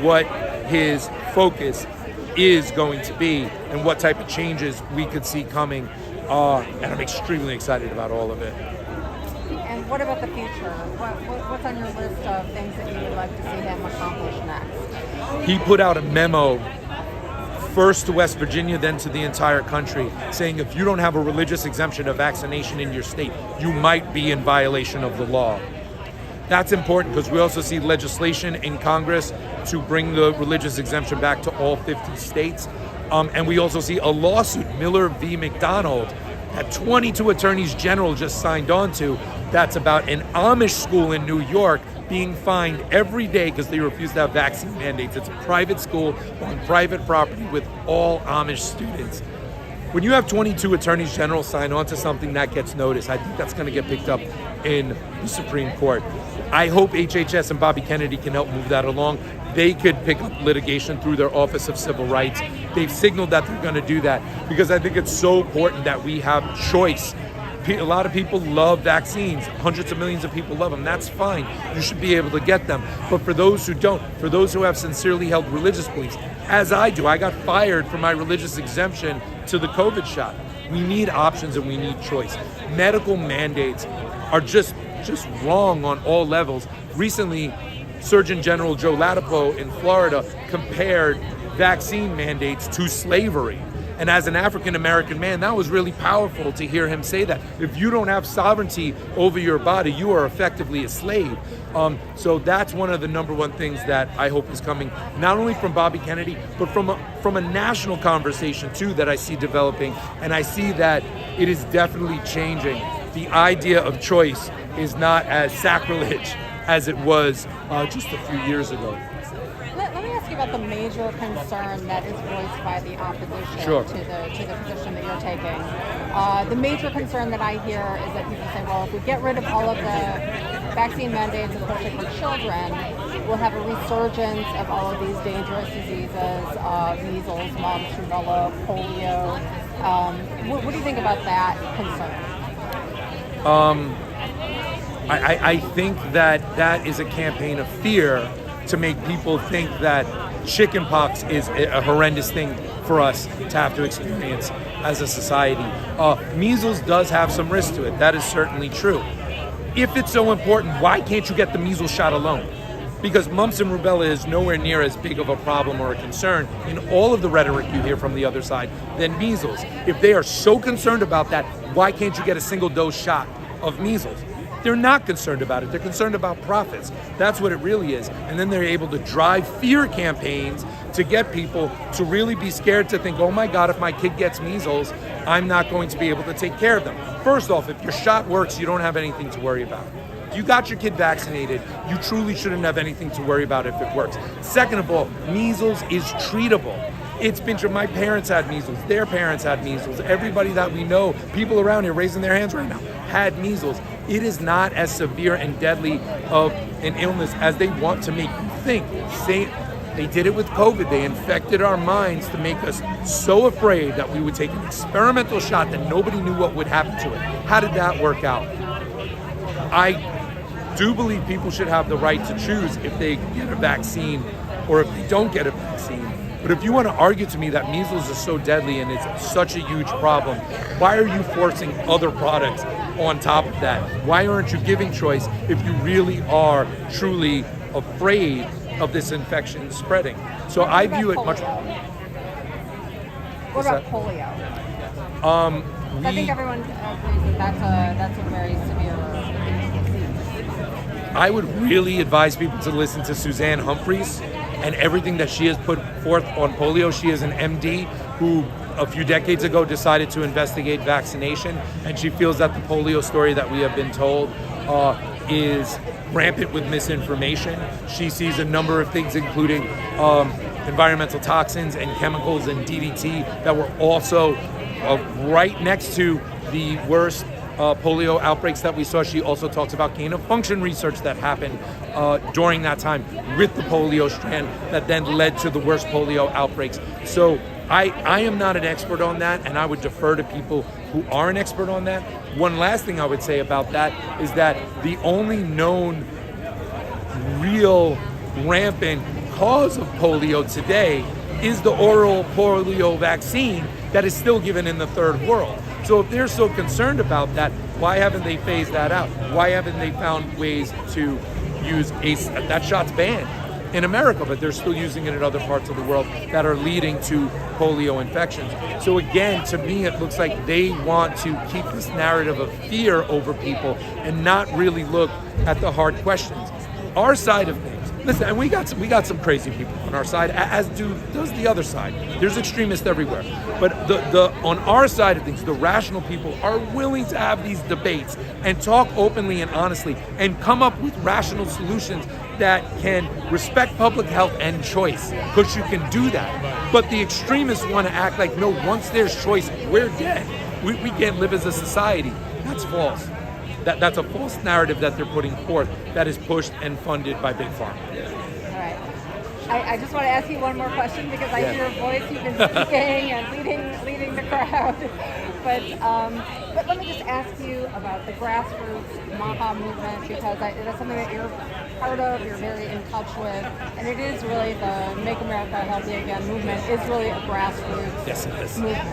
what his focus is going to be and what type of changes we could see coming. And I'm extremely excited about all of it. And what about the future? What's on your list of things that you would like to see him accomplish next? He put out a memo first to West Virginia, then to the entire country, saying if you don't have a religious exemption of vaccination in your state, you might be in violation of the law. That's important because we also see legislation in Congress to bring the religious exemption back to all 50 states. And we also see a lawsuit, Miller v. McDonald, that 22 attorneys general just signed on to, that's about an Amish school in New York being fined every day because they refuse to have vaccine mandates. It's a private school on private property with all Amish students. when you have 22 attorneys general sign on to something that gets noticed, I think that's going to get picked up in the Supreme Court. I hope HHS and Bobby Kennedy can help move that along. They could pick up litigation through their Office of Civil Rights. They've signaled that they're going to do that because I think it's so important that we have choice. A lot of people love vaccines. Hundreds of millions of people love them. That's fine. You should be able to get them. But for those who don't, for those who have sincerely held religious beliefs, as I do, I got fired for my religious exemption to the COVID shot. We need options and we need choice. Medical mandates are just wrong on all levels. Recently, Surgeon General Joe Ladapo in Florida compared vaccine mandates to slavery. And as an African-American man, that was really powerful to hear him say that. If you don't have sovereignty over your body, you are effectively a slave. So that's one of the number one things that I hope is coming, not only from Bobby Kennedy, but from a national conversation too that I see developing. And I see that it is definitely changing. The idea of choice is not as sacrilege as it was just a few years ago. Let me ask you about the major concern that is voiced by the opposition Sure. to the position that you're taking. The major concern that I hear is that people say, well, if we get rid of all of the vaccine mandates, especially for children, we'll have a resurgence of all of these dangerous diseases, measles, mumps, rubella, polio. What do you think about that concern? I think that is a campaign of fear to make people think that chickenpox is a horrendous thing for us to have to experience as a society. Measles does have some risk to it. That is certainly true. If it's so important, why can't you get the measles shot alone? Because mumps and rubella is nowhere near as big of a problem or a concern in all of the rhetoric you hear from the other side than measles. If they are so concerned about that, why can't you get a single dose shot of measles? They're not concerned about it. They're concerned about profits. That's what it really is. And then they're able to drive fear campaigns to get people to really be scared to think, oh my God, if my kid gets measles, I'm not going to be able to take care of them. First off, if your shot works, you don't have anything to worry about. If you got your kid vaccinated, you truly shouldn't have anything to worry about if it works. Second of all, measles is treatable. It's been true. My parents had measles. Their parents had measles. Everybody that we know, people around here raising their hands right now, had measles. It is not as severe and deadly of an illness as they want to make you think. They did it with COVID. They infected our minds to make us so afraid that we would take an experimental shot that nobody knew what would happen to it. How did that work out? I do believe people should have the right to choose if they get a vaccine or if they don't get a vaccine. But if you want to argue to me that measles is so deadly and it's such a huge problem, why are you forcing other products on top of that? Why aren't you giving choice if you really are truly afraid of this infection spreading? So I view it much. What about polio? I think everyone agrees that that's a very severe disease. I would really advise people to listen to Suzanne Humphreys and everything that she has put forth on polio. She is an MD who a few decades ago decided to investigate vaccination, and she feels that the polio story that we have been told is rampant with misinformation. She sees a number of things, including environmental toxins and chemicals and DDT that were also right next to the worst polio outbreaks that we saw. She also talks about gain of function research that happened during that time with the polio strand that then led to the worst polio outbreaks. So I am not an expert on that, and I would defer to people who are an expert on that. One last thing I would say about that is that the only known real rampant cause of polio today is the oral polio vaccine that is still given in the third world. So if they're so concerned about that, why haven't they phased that out? Why haven't they found ways to use that shot's banned in America, but they're still using it in other parts of the world that are leading to polio infections. So again, to me, it looks like they want to keep this narrative of fear over people and not really look at the hard questions. Our side of things, listen, and we got some crazy people on our side, as does the other side. There's extremists everywhere. But on our side of things, the rational people are willing to have these debates and talk openly and honestly and come up with rational solutions that can respect public health and choice, because you can do that. But the extremists want to act like, no, once there's choice, we're dead. We can't live as a society. That's false. That's a false narrative that they're putting forth that is pushed and funded by Big Pharma. All right. I just want to ask you one more question because I hear your voice. You've been speaking and leading the crowd. But let me just ask you about the grassroots MAHA movement, because that's something that you're part of, you're very in touch with, and it is really the Make America Healthy Again movement is really a grassroots movement.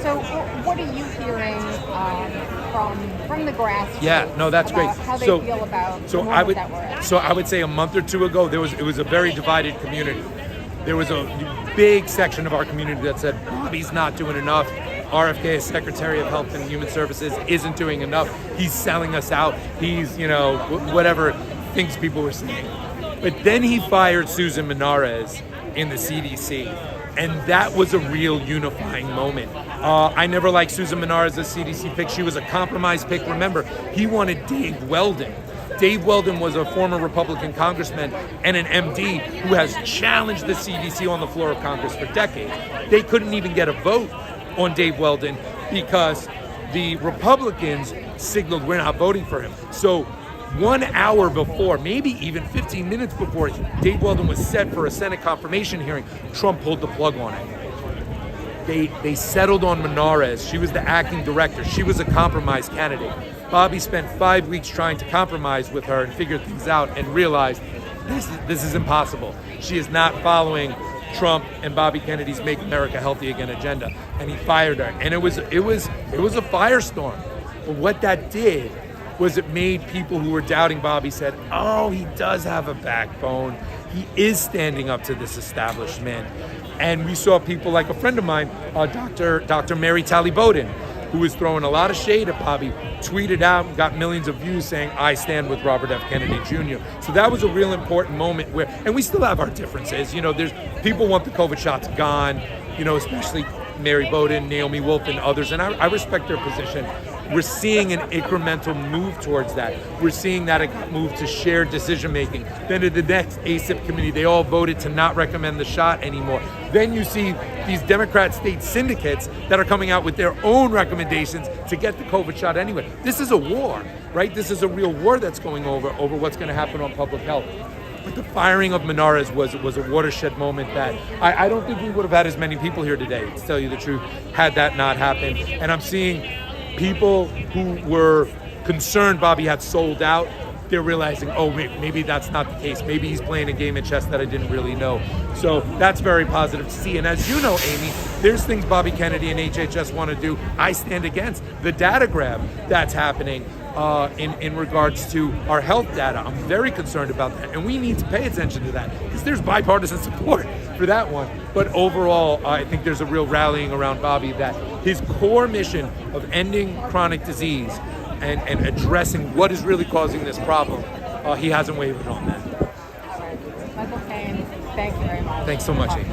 So what are you hearing from the grassroots? Yeah, no, that's great. How they feel about the moment that we're in? So I would say a month or two ago, it was a very divided community. There was a big section of our community that said, Bobby's not doing enough. RFK, as Secretary of Health and Human Services, isn't doing enough. He's selling us out. He's, whatever things people were saying. But then he fired Susan Minares in the CDC. And that was a real unifying moment. I never liked Susan Minares as CDC pick. She was a compromise pick. Remember, he wanted Dave Weldon. Dave Weldon was a former Republican congressman and an MD who has challenged the CDC on the floor of Congress for decades. They couldn't even get a vote on Dave Weldon because the Republicans signaled we're not voting for him. So 1 hour before, maybe even 15 minutes before Dave Weldon was set for a Senate confirmation hearing, Trump pulled the plug on it. They settled on Minares. She was the acting director. She was a compromise candidate. Bobby spent 5 weeks trying to compromise with her and figure things out and realized this is impossible. She is not following Trump and Bobby Kennedy's Make America Healthy Again agenda, and he fired her. And it was a firestorm. But what that did was it made people who were doubting Bobby said, oh, he does have a backbone. He is standing up to this establishment. And we saw people like a friend of mine, Dr. Mary Talley Bowden, who was throwing a lot of shade at Bobby, tweeted out and got millions of views saying, I stand with Robert F. Kennedy Jr. So that was a real important moment where, and we still have our differences. There's people want the COVID shots gone, especially Mary Bowden, Naomi Wolf, and others, and I respect their position. We're seeing an incremental move towards that. We're seeing that it got moved to shared decision-making. Then at the next ACIP committee, they all voted to not recommend the shot anymore. Then you see these Democrat state syndicates that are coming out with their own recommendations to get the COVID shot anyway. This is a war, right? This is a real war that's going over what's going to happen on public health. But the firing of Minares was a watershed moment that I don't think we would have had as many people here today, to tell you the truth, had that not happened. And I'm seeing people who were concerned Bobby had sold out, they're realizing, oh, maybe that's not the case. Maybe he's playing a game of chess that I didn't really know. So that's very positive to see. And as you know, Amy, there's things Bobby Kennedy and HHS want to do. I stand against the data grab that's happening in regards to our health data. I'm very concerned about that. And we need to pay attention to that because there's bipartisan support for that one. But overall, I think there's a real rallying around Bobby that his core mission of ending chronic disease and addressing what is really causing this problem, he hasn't wavered on that. All right. Michael Caine, thank you very much. Thanks so much, Amy.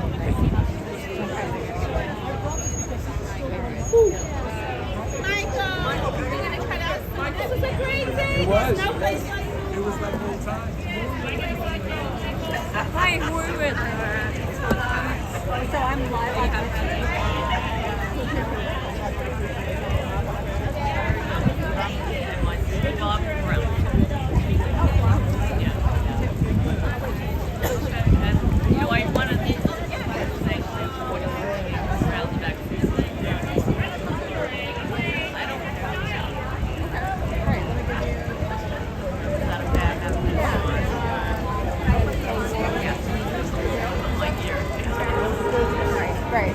This was a great day. It was. No place like it. It was like the whole time. Hi, who are you with? So I'm live on I wanted to say around the vaccine. I don't Great.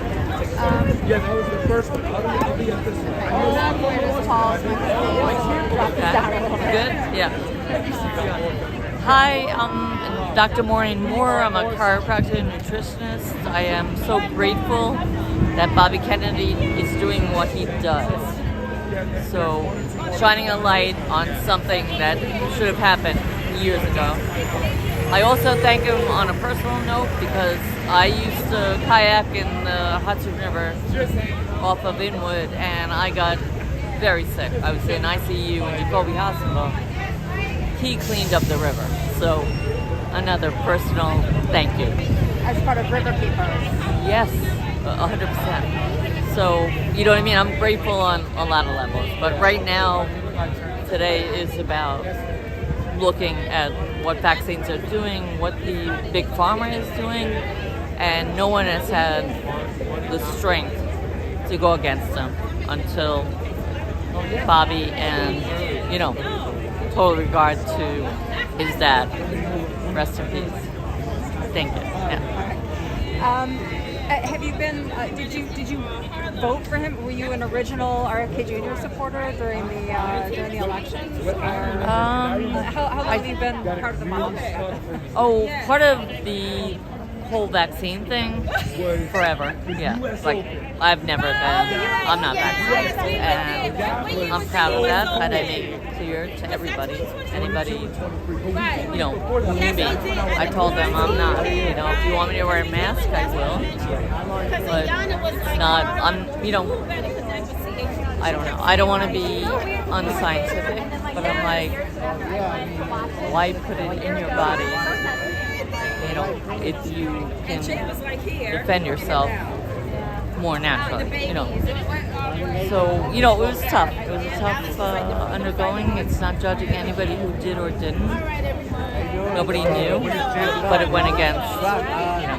Yeah, that was the first one. I'll be at this one. Hold on, we're just pause. Drop this down a little bit. Good? Yeah. Hi, I'm Dr. Maureen Moore. I'm a chiropractor and nutritionist. I am so grateful that Bobby Kennedy is doing what he does. So, shining a light on something that should have happened years ago. I also thank him on a personal note because I used to kayak in the Hudson River off of Inwood and I got very sick. I was in ICU in Jacoby Hospital. he cleaned up the river. So another personal thank you. As part of River Keepers. Yes, 100%. So, you know what I mean? I'm grateful on a lot of levels. But right now, today is about looking at what vaccines are doing, what the big pharma is doing, and no one has had the strength to go against them until Bobby, and, you know, total regard to his dad. Rest in peace. Thank you. Yeah. Have you been? Did you vote for him? Were you an original RFK Jr. supporter during the elections? How long have you been part of the mob? Oh, part of the whole vaccine thing forever. Yeah, like I've never been. I'm not vaccinated, and I'm proud of that. But I made it clear to everybody, anybody, you know, who knew me. I told them I'm not. You know, if you want me to wear a mask, I will. But it's not. I'm. You know, I don't know. I don't want to be unscientific, but I'm like, why put it in your body? You know, if you can defend yourself more naturally, you know. So, you know, it was tough. It was a tough undergoing. It's not judging anybody who did or didn't. Nobody knew, but it went against, you know.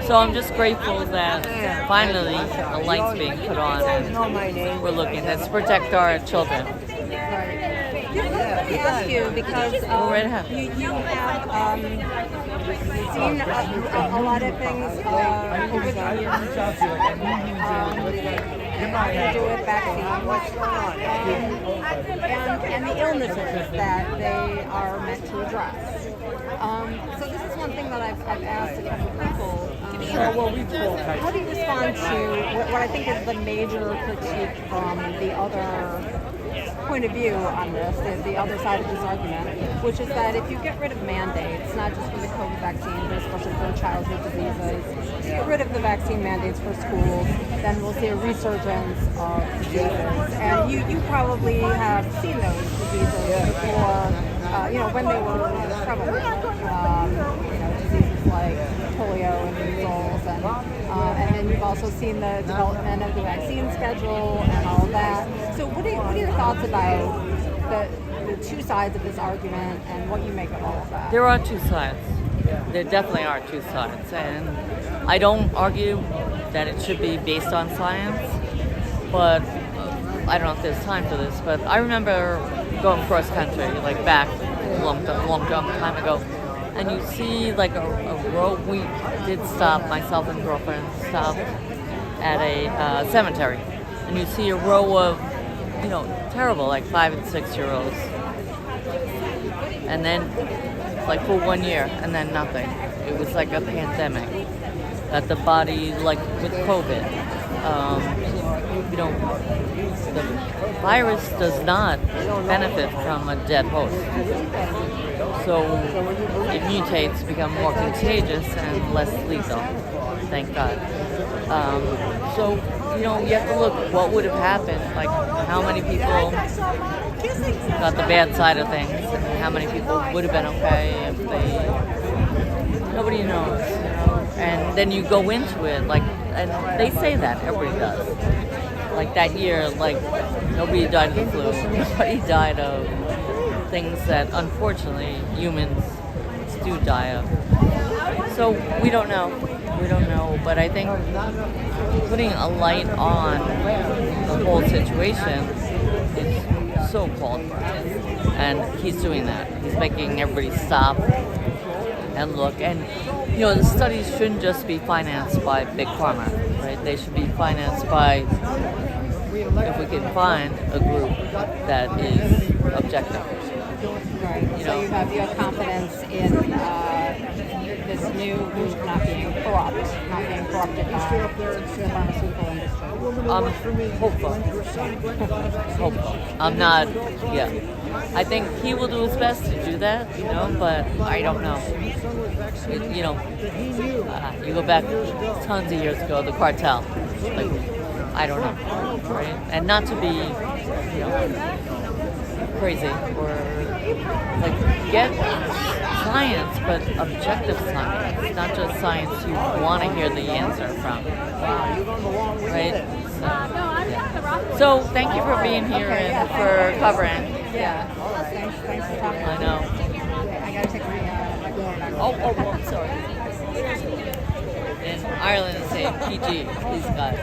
So I'm just grateful that finally the light's being put on and we're looking to protect our children. Let me ask you, because you have seen a lot of things over the years to do with vaccines and the illnesses that they are meant to address. So this is one thing that I've asked a couple of people. How do you respond to what I think is the major critique from the other point of view on this, the other side of this argument, which is that if you get rid of mandates, not just for the COVID vaccine, but especially for childhood diseases, if you get rid of the vaccine mandates for schools, then we'll see a resurgence of diseases. And you probably have seen those diseases before, you know, when they were prevalent. You know, diseases like polio and measles, and then you've also seen the development of the vaccine schedule and all of that. So what are your thoughts about the two sides of this argument and what you make of all of that? There are two sides. There definitely are two sides. And I don't argue that it should be based on science, but I don't know if there's time for this, but I remember going cross country, like back a long time ago, and you see like a row. We did stop, myself and girlfriend stopped at a cemetery, and you see a row of, you know, terrible, like 5 and 6 year olds, and then like for 1 year, and then nothing. It was like a pandemic that the body, like with COVID, you know, the virus does not benefit from a dead host. So it mutates, become more contagious and less lethal. Thank God. So, you know, you have to look what would have happened, like how many people got the bad side of things and how many people would have been okay if they, nobody knows, you know. And then you go into it, like, and they say that, everybody does. Like that year, like nobody died of the flu, nobody died of things that unfortunately humans do die of. So we don't know, but I think putting a light on the whole situation is so called for. And he's doing that. He's making everybody stop and look. And, you know, the studies shouldn't just be financed by Big Pharma, right? They should be financed by, if we can find a group that is objective. Right. You know, so you have confidence in this new group not being corrupted by the pharmaceutical industry. Hopeful. I'm not, I think he will do his best to do that, you know, but I don't know. You know, you go back tons of years ago, the cartel. Like, I don't know, right? And not to be, you know, crazy or Like, get science, but objective science, not just science you want to hear the answer from. Right? So thank you for being here and for covering. Yeah. Thanks for talking. I know. I gotta take my door. Oh, I'm sorry. In Ireland, it's saying PG, please God.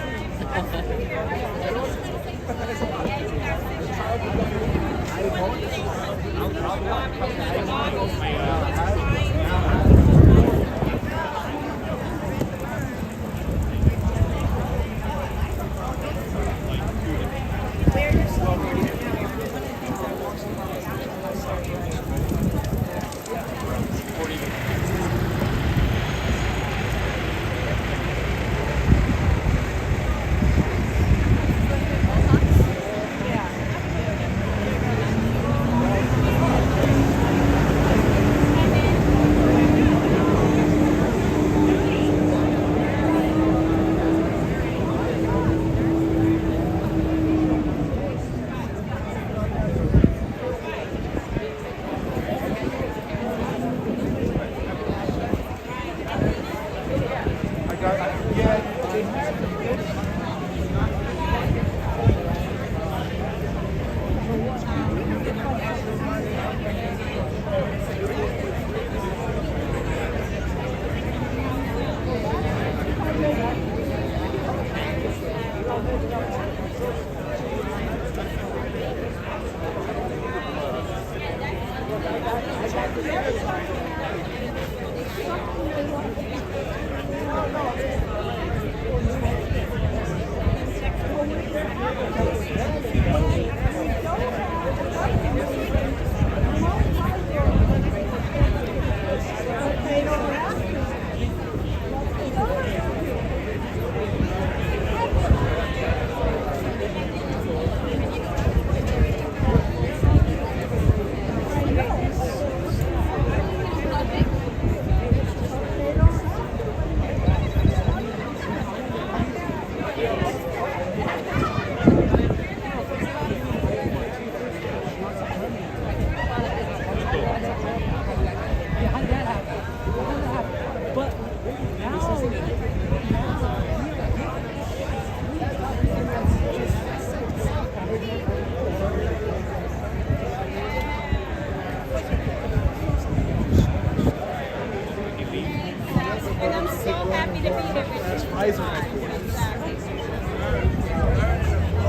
And I'm so happy to be here with you. That's Pfizer headquarters.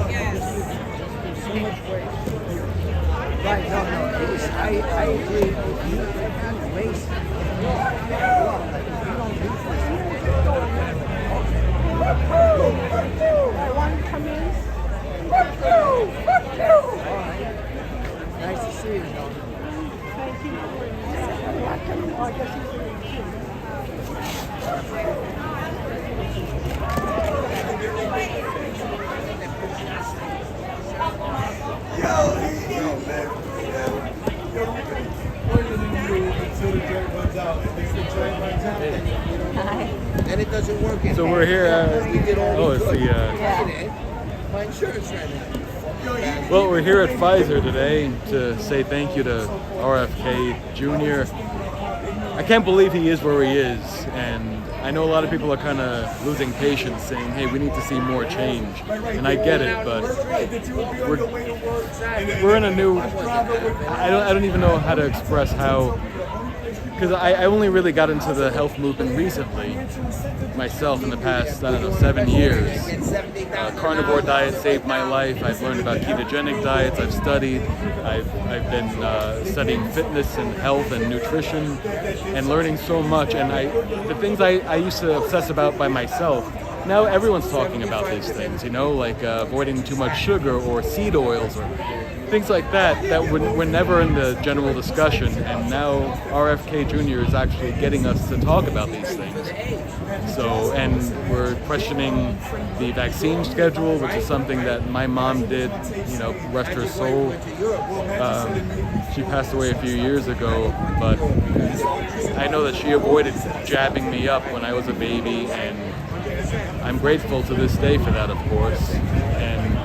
Yes. So much waste. Right, no. I agree with you. Waste. I want to come in. Nice to see you. Thank you. And it doesn't work anymore. So we're here. We did all Oh, we it's could. the. My insurance ran out. Well, we're here at Pfizer today to say thank you to RFK Jr. I can't believe he is where he is, and I know a lot of people are kind of losing patience, saying, "Hey, we need to see more change," and I get it, but we're in a new. I don't even know how to express how. Because I only really got into the health movement recently, myself, in the past, 7 years. Carnivore diet saved my life. I've learned about ketogenic diets. I've studied. I've been studying fitness and health and nutrition and learning so much. And the things I used to obsess about by myself, now everyone's talking about these things, like avoiding too much sugar or seed oils or things like that were never in the general discussion, and now RFK Jr. is actually getting us to talk about these things. So, and we're questioning the vaccine schedule, which is something that my mom did, rest her soul. She passed away a few years ago, but I know that she avoided jabbing me up when I was a baby, and I'm grateful to this day for that, of course. And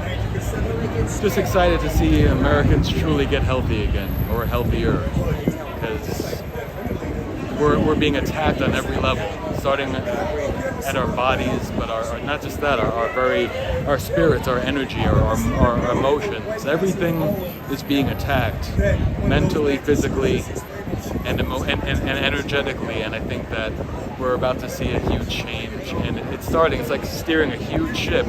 just excited to see Americans truly get healthy again, or healthier, because we're being attacked on every level, starting at our bodies, but our not just that, our spirits, our energy, our emotions. Everything is being attacked, mentally, physically, and energetically. And I think that we're about to see a huge change, and it's starting. It's like steering a huge ship.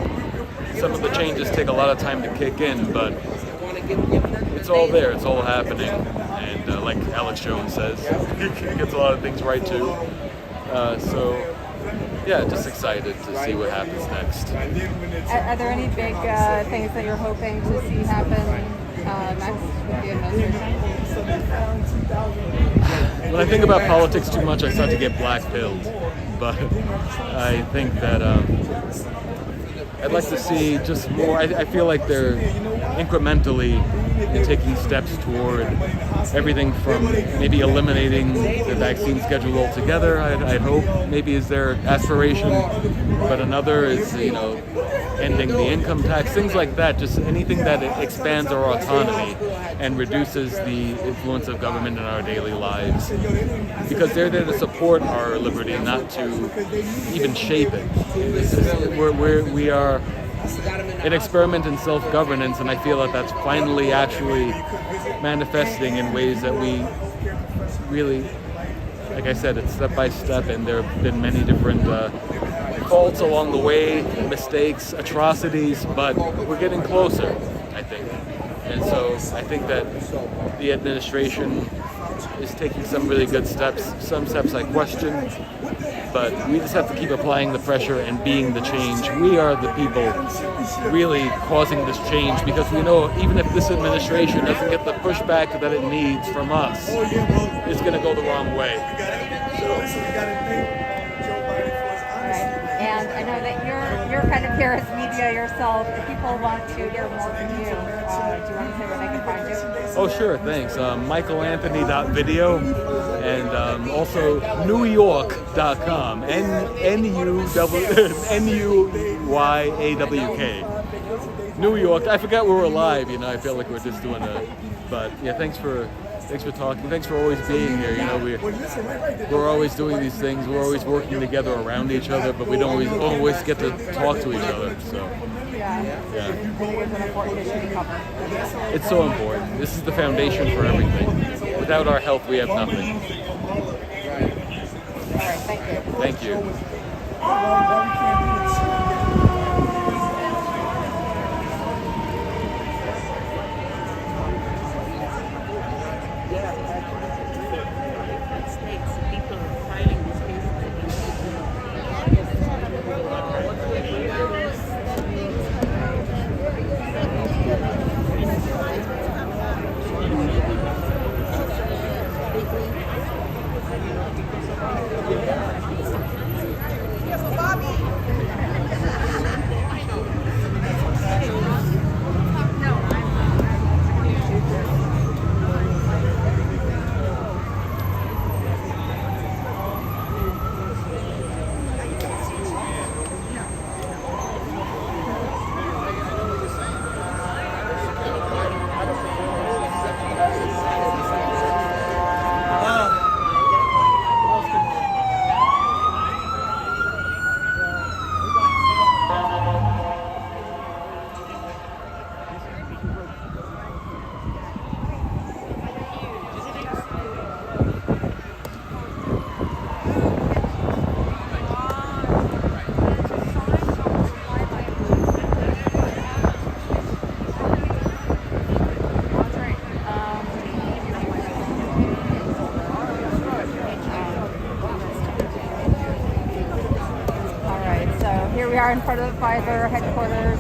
Some of the changes take a lot of time to kick in, but it's all there. It's all happening. And like Alex Jones says, he gets a lot of things right too. So yeah, just excited to see what happens next. Are there any big things that you're hoping to see happen next with the administration? When I think about politics too much, I start to get black-pilled. But I think that I'd like to see just more. I feel like they're incrementally taking steps toward everything from maybe eliminating the vaccine schedule altogether. I hope maybe is their aspiration, but another is ending the income tax, things like that. Just anything that expands our autonomy and reduces the influence of government in our daily lives, because they're there to support our liberty, not to even shape it. We are an experiment in self-governance, and I feel that that's finally actually manifesting in ways that we really, like I said, it's step by step, and there have been many different faults along the way, mistakes, atrocities, but we're getting closer, I think. And so I think that the administration is taking some really good steps. Some steps I question, but we just have to keep applying the pressure and being the change. We are the people really causing this change, because we know even if this administration doesn't get the pushback that it needs from us, it's going to go the wrong way. And I know that you're kind of here as media yourself. If people want to hear more from you, do you want to say where they can find you? Oh, sure, thanks. MichaelAnthony.video, and also NewYawk.com. NUYAWK. New York. I forgot we were live. I feel like we're just doing but yeah, thanks for talking. Thanks for always being here. We're always doing these things. We're always working together around each other, but we don't always get to talk to each other. So yeah. It's so important. This is the foundation for everything. Without our health, we have nothing. Thank you. We are in front of the Pfizer headquarters.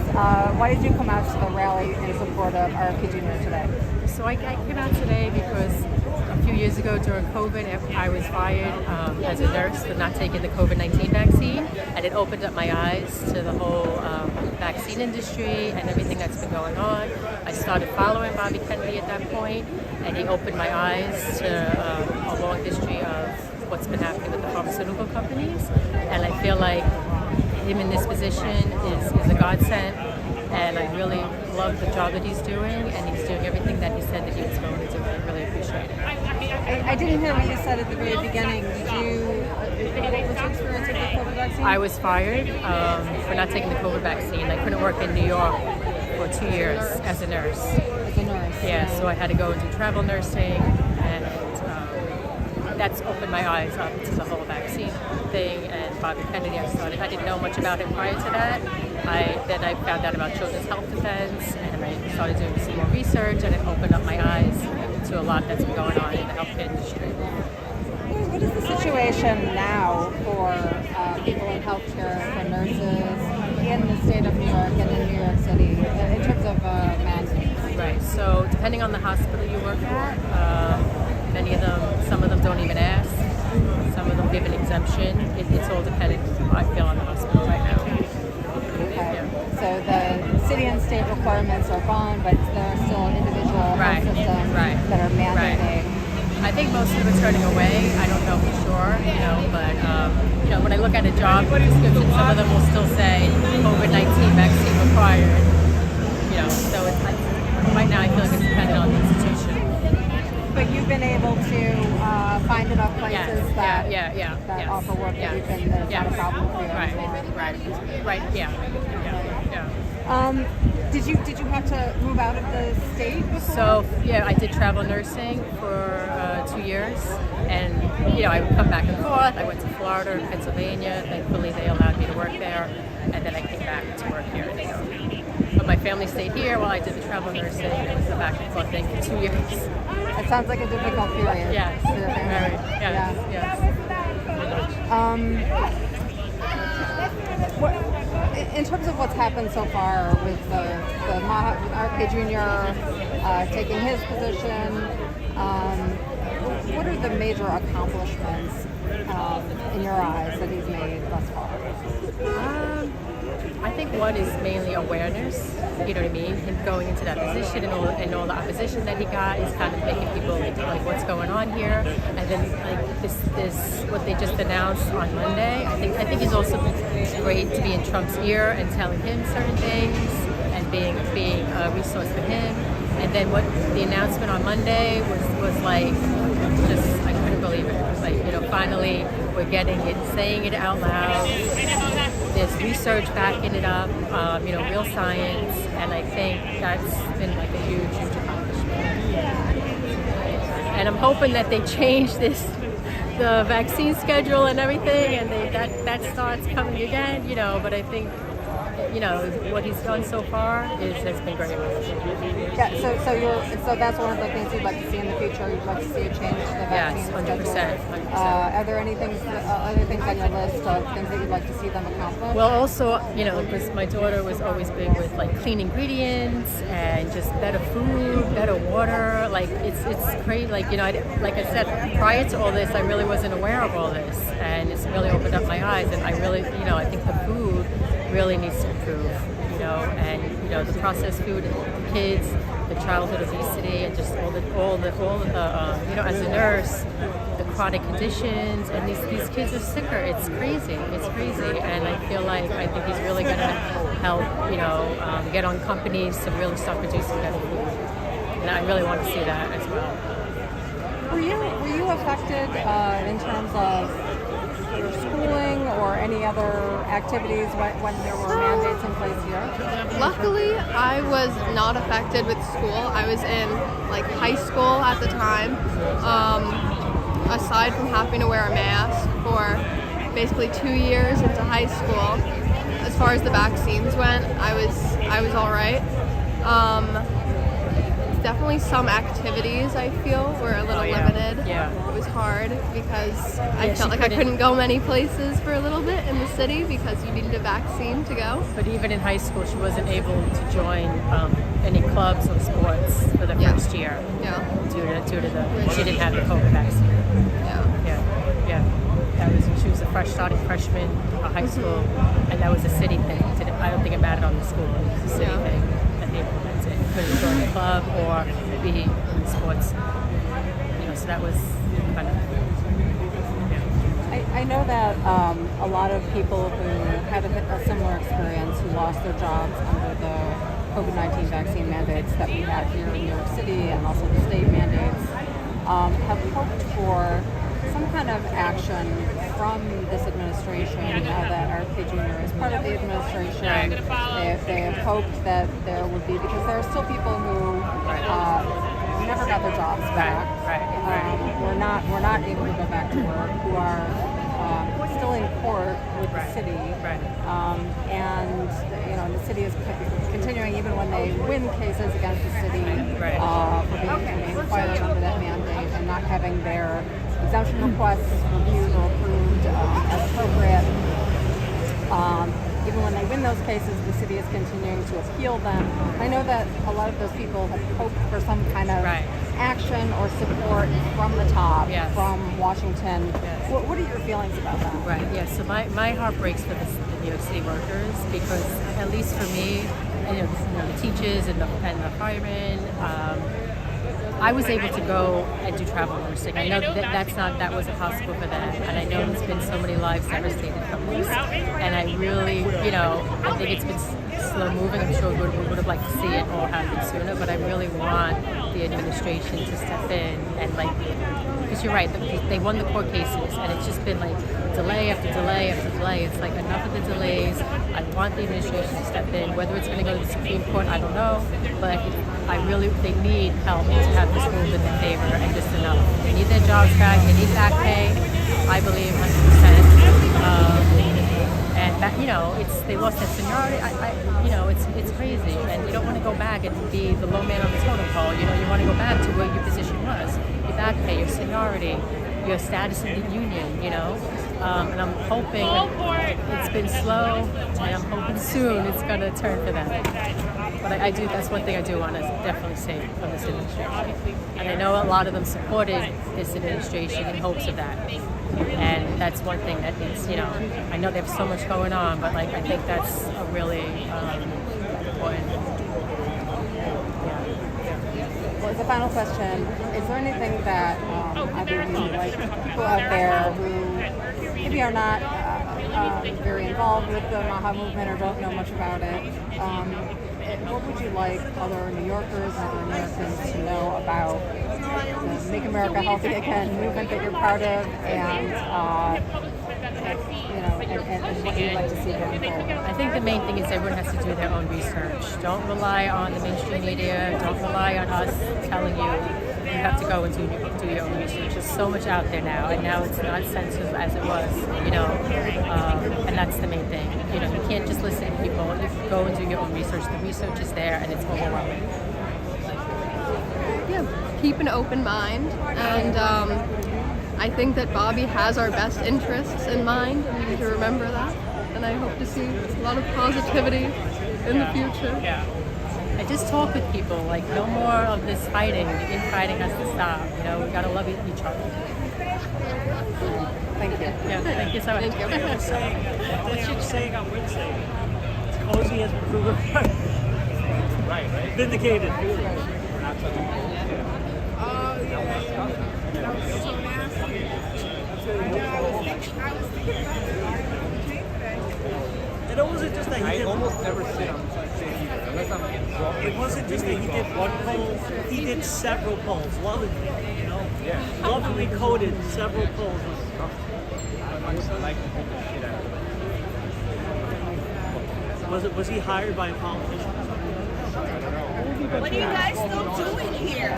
Why did you come out to the rally in support of RFK Jr. today? So I came out today because a few years ago during COVID, I was fired as a nurse for not taking the COVID-19 vaccine, and it opened up my eyes to the whole vaccine industry and everything that's been going on. I started following Bobby Kennedy at that point, and he opened my eyes to a long history of what's been happening with the pharmaceutical companies, and I feel like him in this position is a godsend, and I really love the job that he's doing, and he's doing everything that he said that he was going to do. I really appreciate it. I didn't hear what you said at the very beginning. Did you? What was your experience with the COVID vaccine? I was fired for not taking the COVID vaccine. I couldn't work in New York for 2 years as a nurse. As a nurse. Yeah, so I had to go and do travel nursing, and that's opened my eyes up to the whole vaccine thing. And Bobby Kennedy, I didn't know much about him prior to that. Then I found out about Children's Health Defense, and I started doing some more research, and it opened up my eyes to a lot that's been going on in the healthcare industry. What is the situation now for people in healthcare, for nurses in the state of New York and in New York City in terms of mandates? Right. So depending on the hospital you work at, some of them don't even ask. Some of them give an exemption. It's all dependent, I feel, on the hospital right now. Okay. Yeah. So the city and state requirements are gone, but there are still individual health systems that are mandating. I think most of them are turning away. I don't know for sure, but when I look at a job description, some of them will still say COVID-19 vaccine required. So it's right now I feel like it's dependent on the institution. But you've been able to find enough places that offer work that you can. There's not a problem for you anymore. Right. Yeah. Did you have to move out of the state before? So I did travel nursing for 2 years, and I would come back and forth. I went to Florida and Pennsylvania. Thankfully, they allowed me to work there, and then I came back to work here in New York. But my family stayed here while I did the travel nursing. It was a back and forth thing for 2 years. It sounds like a difficult period. Yes. For your family. Yes. In terms of what's happened so far with RFK Jr. Taking his position, what are the major accomplishments in your eyes that he's made thus far? I think one is mainly awareness, you know what I mean? Him going into that position and all the opposition that he got is kind of making people like what's going on here. And then like this what they just announced on Monday. I think it's also great to be in Trump's ear and telling him certain things and being a resource for him. And then what the announcement on Monday was like, just I couldn't believe it. It was like, finally we're getting it, saying it out loud. There's research backing it up, real science, and I think that's been like a huge accomplishment. And I'm hoping that they change the vaccine schedule and everything, and that starts coming again, but I think, what he's done so far has been great. Yeah, so that's one of the things you'd like to see in the future. You'd like to see a change to the vaccine schedule. 100%. Are there other things on your list of things that you'd like to see them accomplish? Well, also, because my daughter was always big with like clean ingredients and just better food, better water. Like it's crazy. Like like I said, prior to all this, I really wasn't aware of all this, and it's really opened up my eyes. And I really, I think the food really needs to improve, and the processed food, the kids, the childhood obesity, and just all the as a nurse, the chronic conditions, and these kids are sicker. It's crazy, and I think he's really going to help, get on companies to really start producing better food, and I really want to see that as well. Were you affected in terms of your schooling or any other activities when there were mandates in place here? Luckily, I was not affected with school. I was in high school at the time. Aside from having to wear a mask for basically 2 years into high school, as far as the vaccines went, I was all right. Definitely some activities I feel were a little limited. Yeah. It was hard because I felt like I couldn't go many places for a little bit in the city because you needed a vaccine to go. But even in high school, she wasn't able to join any clubs or sports for the first year. Yeah. Due to she didn't have the COVID vaccine. Yeah. She was a starting freshman in high school, and that was a city thing. I don't think it mattered on the school. It was a city thing that they implemented. Couldn't join a club or be in sports. So that was kind of. I know that a lot of people who had a similar experience, who lost their jobs under the COVID-19 vaccine mandates that we had here in New York City and also the state mandates, have hoped for some kind of action from this administration now that RFK Jr. is part of the administration. They have hoped that there would be, because there are still people who never got their jobs back. We're not able to go back to work, who are still in court with the city. And the city is continuing, even when they win cases against the city for being fired under that mandate and not having their exemption requests reviewed or approved as appropriate. Even when they win those cases, the city is continuing to appeal them. I know that a lot of those people have hoped for some kind of action or support from the top, from Washington. What are your feelings about that? So my heart breaks for the New York City workers, because at least for me, the teachers and the firemen, I was able to go and do travel nursing. I know that wasn't possible for them, and I know there's been so many lives devastated from this. And I really, I think it's been slow moving. I'm sure we would have liked to see it all happen sooner, but I really want the administration to step in and because you're right, they won the court cases, and it's just been delay after delay after delay. It's enough of the delays. I want the administration to step in. Whether it's going to go to the Supreme Court, I don't know, but they need help to have this ruled in their favor, and just enough. They need their jobs back. They need back pay. I believe 100%. And that, they lost their seniority. It's crazy, and you don't want to go back and be the low man on the totem pole. You want to go back to where your position was, your back pay, your seniority, your status in the union. And I'm hoping it's been slow, and I'm hoping soon it's going to turn for them. But I do. That's one thing I do want to definitely say from this administration. And I know a lot of them supported this administration in hopes of that. And that's one thing that needs, I know they have so much going on, but I think that's a really important. Well, as a final question, is there anything that either of you, people out there who maybe are not very involved with the MAHA movement or don't know much about it, what would you like other New Yorkers and other Americans to know about the Make America Healthy Again movement that you're part of, and what you'd like to see going forward? I think the main thing is everyone has to do their own research. Don't rely on the mainstream media. Don't rely on us telling you have to go and do your own research. There's so much out there now, and now it's not censored as it was, and that's the main thing. You can't just listen to people. You go and do your own research. The research is there, and it's overwhelming. Yeah, keep an open mind, and I think that Bobby has our best interests in mind, and we need to remember that. And I hope to see a lot of positivity in the future. I just talk with people, no more of this fighting. The infighting has to stop. We gotta love each other. Thank you. Yeah, thank you so much. Thank you. What's your saying on Wednesday? It's cozy as proven. Right. Vindicated. That was so nasty. I was thinking about it. And it wasn't just that he did. I almost never sit on the stage either, unless I'm in. It wasn't just that he did one poll. He did several polls, lovingly. Lovingly coded several polls. I like to beat the shit out of it. Was he hired by a politician? What are you guys still doing here?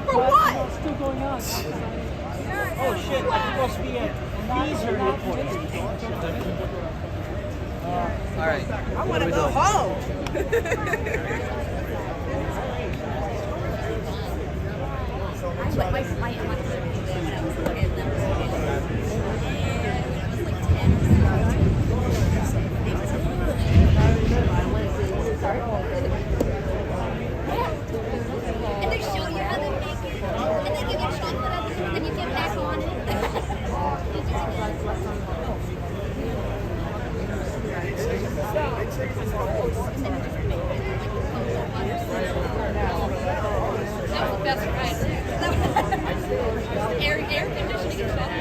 For what? What's still going on? Oh shit, I'm supposed to be at Pfizer report. All right. I want to go home. And they show you how they make it, and they give you chocolate at the end, and you get back on it. That was the best ride. Air conditioning is better.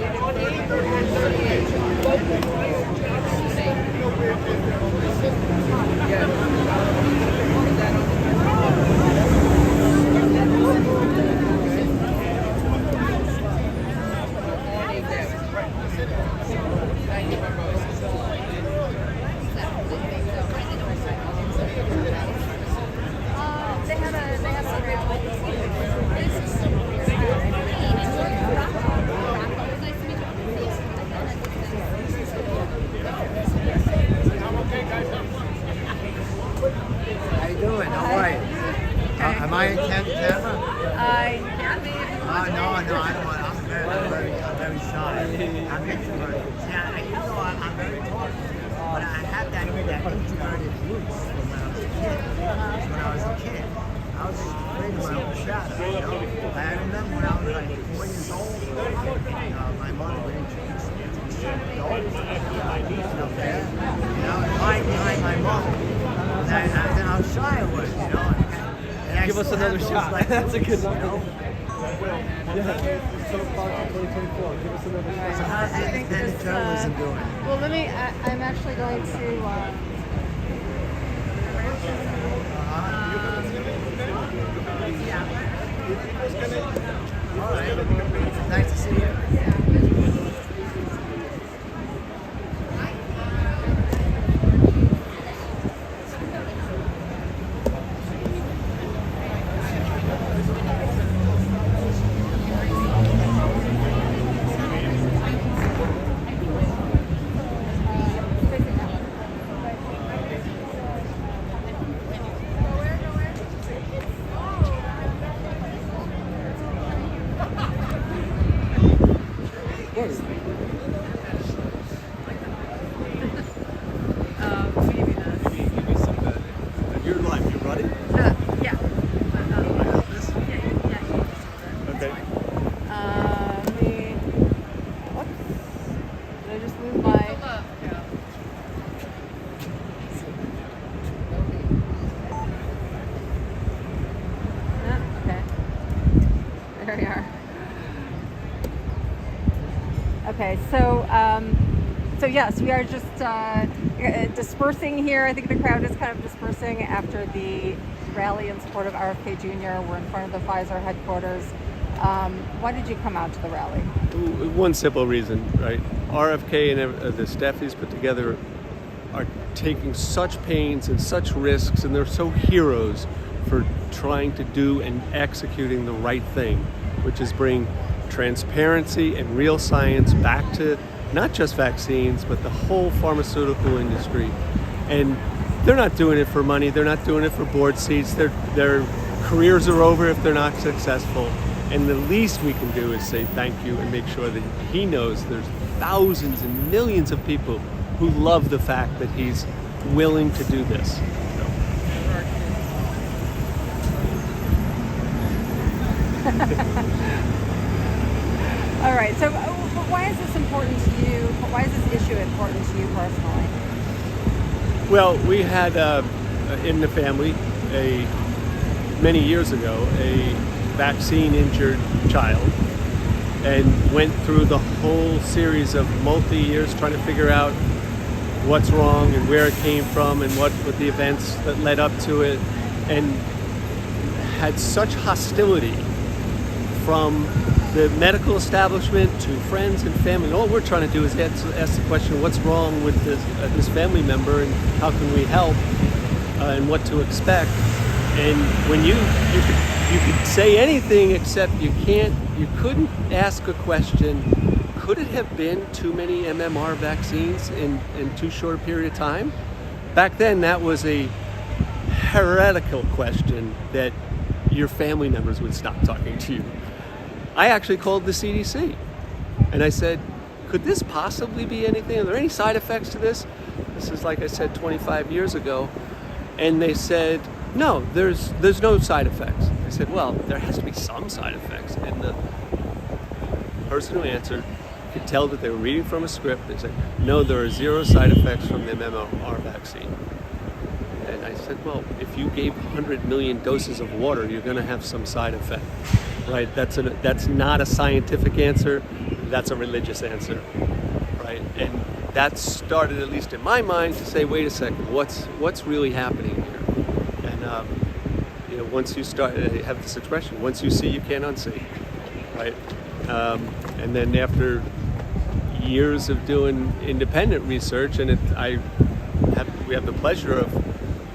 Absolutely. How you doing? How are you? Am I in camera? No, I don't want. I'm very shy. I'm introverted. Yeah, you know, I'm very talkative, but I have that introverted roots from when I was a kid. I was afraid of my own shadow. You know, I remember when I was like 4 years old. My mother would introduce me to certain adults. Up there, you know, hide behind my mother. And how shy I was, you know. And Give us another shot. Like That's a good one. you know? Yeah. So far to 2024. Give us another shot. So how's the independent journalism doing? Well, I'm actually going to. All right. Nice to see you. You're live. You ready? Yeah. Okay. Whoops. Did I just move my? Okay. There we are. Okay, so yes, we are just dispersing here. I think the crowd is kind of dispersing after the rally in support of RFK Jr. We're in front of the Pfizer headquarters. Why did you come out to the rally? One simple reason, right? RFK and the staff he's put together are taking such pains and such risks, and they're so heroes for trying to do and executing the right thing, which is bring transparency and real science back to not just vaccines, but the whole pharmaceutical industry. And they're not doing it for money. They're not doing it for board seats. Their careers are over if they're not successful. And the least we can do is say thank you and make sure that he knows there's thousands and millions of people who love the fact that he's willing to do this. All right, so why is this important to you? Why is this issue important to you personally? Well, we had in the family many years ago a vaccine-injured child, and went through the whole series of multi-years trying to figure out what's wrong and where it came from and what the events that led up to it, and had such hostility from the medical establishment to friends and family. And all we're trying to do is ask the question, what's wrong with this family member and how can we help and what to expect. And when you could say anything except you couldn't ask a question, could it have been too many MMR vaccines in too short a period of time? Back then that was a heretical question that your family members would stop talking to you. I actually called the CDC and I said, could this possibly be anything? Are there any side effects to this? This is, like I said, 25 years ago. And they said, no, there's no side effects. I said, well, there has to be some side effects. And the person who answered could tell that they were reading from a script. They said, no, there are 0 side effects from the MMR vaccine. And I said, well, if you gave 100 million doses of water, you're going to have some side effect. right? That's not a scientific answer. That's a religious answer, right? And that started, at least in my mind, to say, wait a second, what's really happening here? And once you start, have this expression, once you see, you can't unsee, right? And then after years of doing independent research, and we have the pleasure of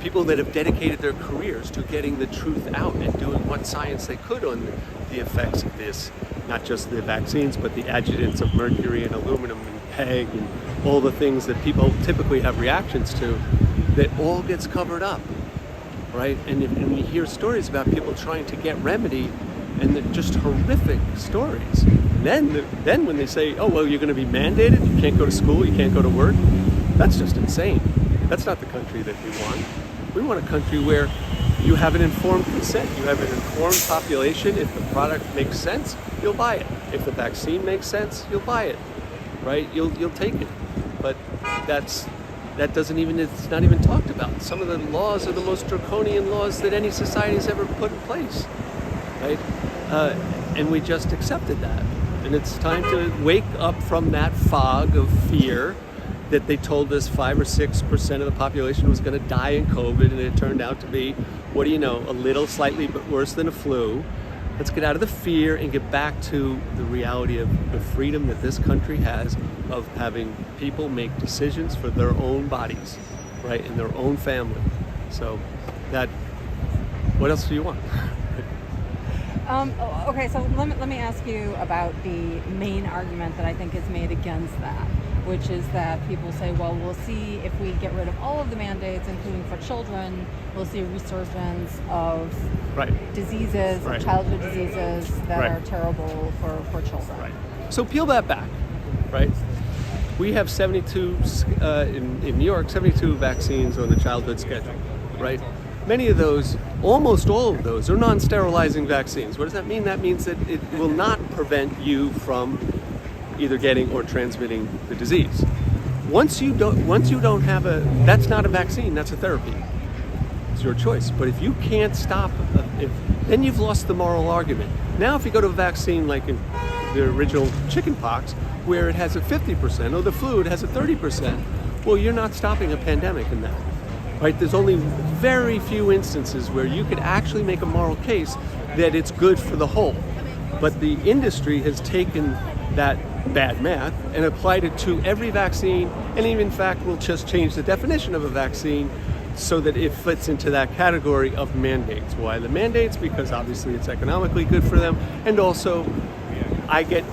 people that have dedicated their careers to getting the truth out and doing what science they could on the effects of this, not just the vaccines, but the adjuvants of mercury and aluminum and PEG and all the things that people typically have reactions to, that all gets covered up, right? And we hear stories about people trying to get remedy, and they're just horrific stories. And then when they say, oh, well, you're going to be mandated, you can't go to school, you can't go to work, that's just insane. That's not the country that we want. We want a country where you have an informed consent. You have an informed population. If the product makes sense, you'll buy it. If the vaccine makes sense, you'll buy it, right? You'll take it. But it's not even talked about. Some of the laws are the most draconian laws that any society has ever put in place, right? And we just accepted that. And it's time to wake up from that fog of fear that they told us 5 or 6% of the population was going to die in COVID, and it turned out to be, what do you know, a little slightly but worse than a flu. Let's get out of the fear and get back to the reality of the freedom that this country has of having people make decisions for their own bodies, right, and their own family. So what else do you want? Okay, so let me ask you about the main argument that I think is made against that, which is that people say, well, we'll see if we get rid of all of the mandates, including for children, we'll see a resurgence of diseases, of childhood diseases that are terrible for children. Right. So peel that back, right? We have 72, in New York, 72 vaccines on the childhood schedule, right? Many of those, almost all of those, are non-sterilizing vaccines. What does that mean? That means that it will not prevent you from either getting or transmitting the disease. Once you don't have that's not a vaccine, that's a therapy. It's your choice. But if you can't stop, then you've lost the moral argument. Now if you go to a vaccine like in the original chickenpox, where it has a 50%, or the flu, it has a 30%, well, you're not stopping a pandemic in that. Right? There's only very few instances where you could actually make a moral case that it's good for the whole. But the industry has taken that bad math and applied it to every vaccine, and even in fact will just change the definition of a vaccine so that it fits into that category of mandates. Why the mandates? Because obviously it's economically good for them, and also I get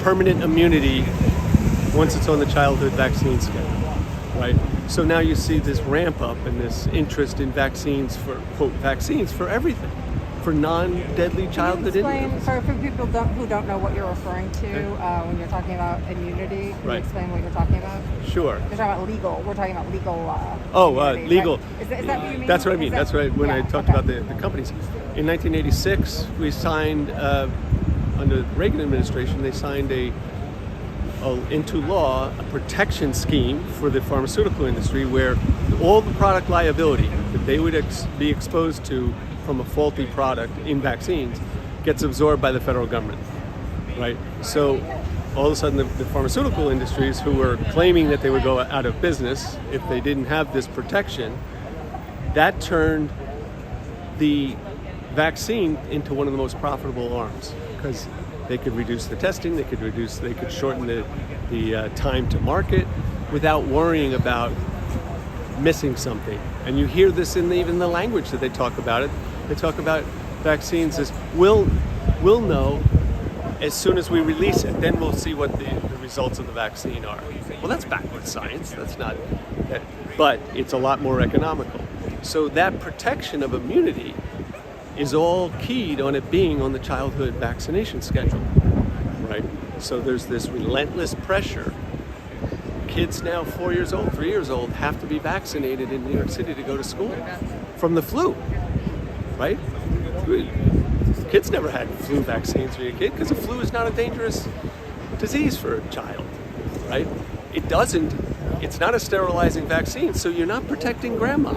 permanent immunity once it's on the childhood vaccine schedule, right? So now you see this ramp up and this interest in vaccines for, quote, vaccines for everything, for non-deadly childhood illnesses. For people who don't know what you're referring to when you're talking about immunity, can you explain what you're talking about? Sure. You're talking about legal. We're talking about legal. Immunity, legal. Right? Is that what you mean? That's what I mean. That's right. When I talked about the companies. In 1986, we signed, under the Reagan administration, they signed into law a protection scheme for the pharmaceutical industry where all the product liability that they would be exposed to from a faulty product in vaccines gets absorbed by the federal government, right? So all of a sudden the pharmaceutical industries, who were claiming that they would go out of business if they didn't have this protection, that turned the vaccine into one of the most profitable arms, because they could reduce the testing, they could shorten the time to market without worrying about missing something. And you hear this in even the language that they talk about it. They talk about vaccines as we'll know as soon as we release it. Then we'll see what the results of the vaccine are. Well, that's backwards science. That's not, but it's a lot more economical. So that protection of immunity is all keyed on it being on the childhood vaccination schedule, right? So there's this relentless pressure. Kids now 4 years old, 3 years old, have to be vaccinated in New York City to go to school from the flu, right? Kids never had flu vaccines for your kid because the flu is not a dangerous disease for a child, right? It's not a sterilizing vaccine, so you're not protecting grandma,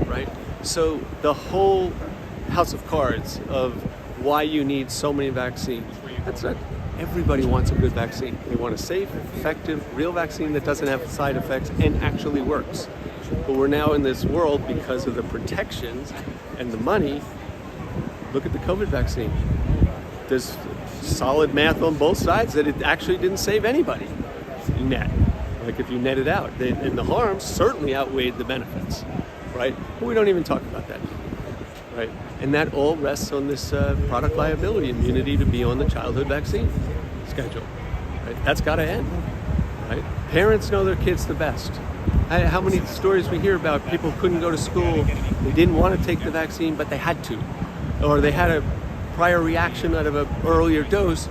right? So the whole house of cards of why you need so many vaccines. That's not everybody wants a good vaccine. They want a safe, effective, real vaccine that doesn't have side effects and actually works. But we're now in this world because of the protections and the money. Look at the COVID vaccine. There's solid math on both sides that it actually didn't save anybody net. Like if you net it out, and the harms certainly outweighed the benefits, right? But we don't even talk about that, right? And that all rests on this product liability immunity to be on the childhood vaccine schedule, right? That's got to end, right? Parents know their kids the best. How many stories we hear about people who couldn't go to school, they didn't want to take the vaccine, but they had to, or they had a prior reaction out of an earlier dose,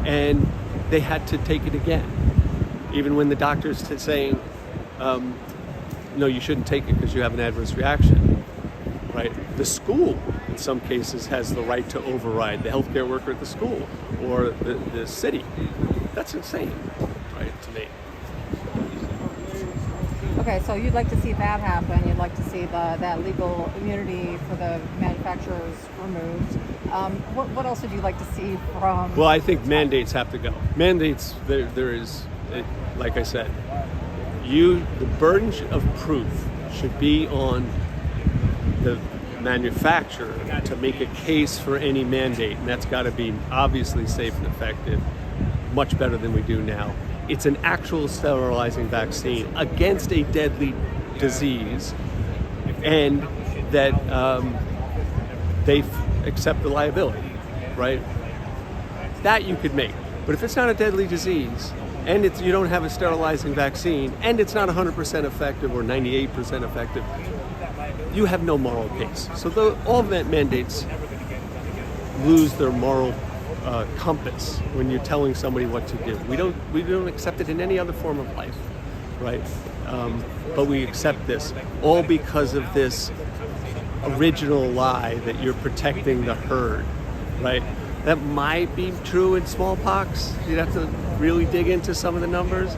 and they had to take it again, even when the doctor's saying, no, you shouldn't take it because you have an adverse reaction, right? The school, in some cases, has the right to override the healthcare worker at the school or the city. That's insane, right, to me. Okay, so you'd like to see that happen. You'd like to see that legal immunity for the manufacturers removed. What else would you like to see from? Well, I think mandates have to go. Mandates, there is, like I said, the burden of proof should be on the manufacturer to make a case for any mandate, and that's got to be obviously safe and effective, much better than we do now. It's an actual sterilizing vaccine against a deadly disease, and that they accept the liability, right? That you could make. But if it's not a deadly disease, and you don't have a sterilizing vaccine, and it's not 100% effective or 98% effective, you have no moral case. So all mandates lose their moral compass when you're telling somebody what to do. We don't accept it in any other form of life, right? But we accept this all because of this original lie that you're protecting the herd, right? That might be true in smallpox. You'd have to really dig into some of the numbers,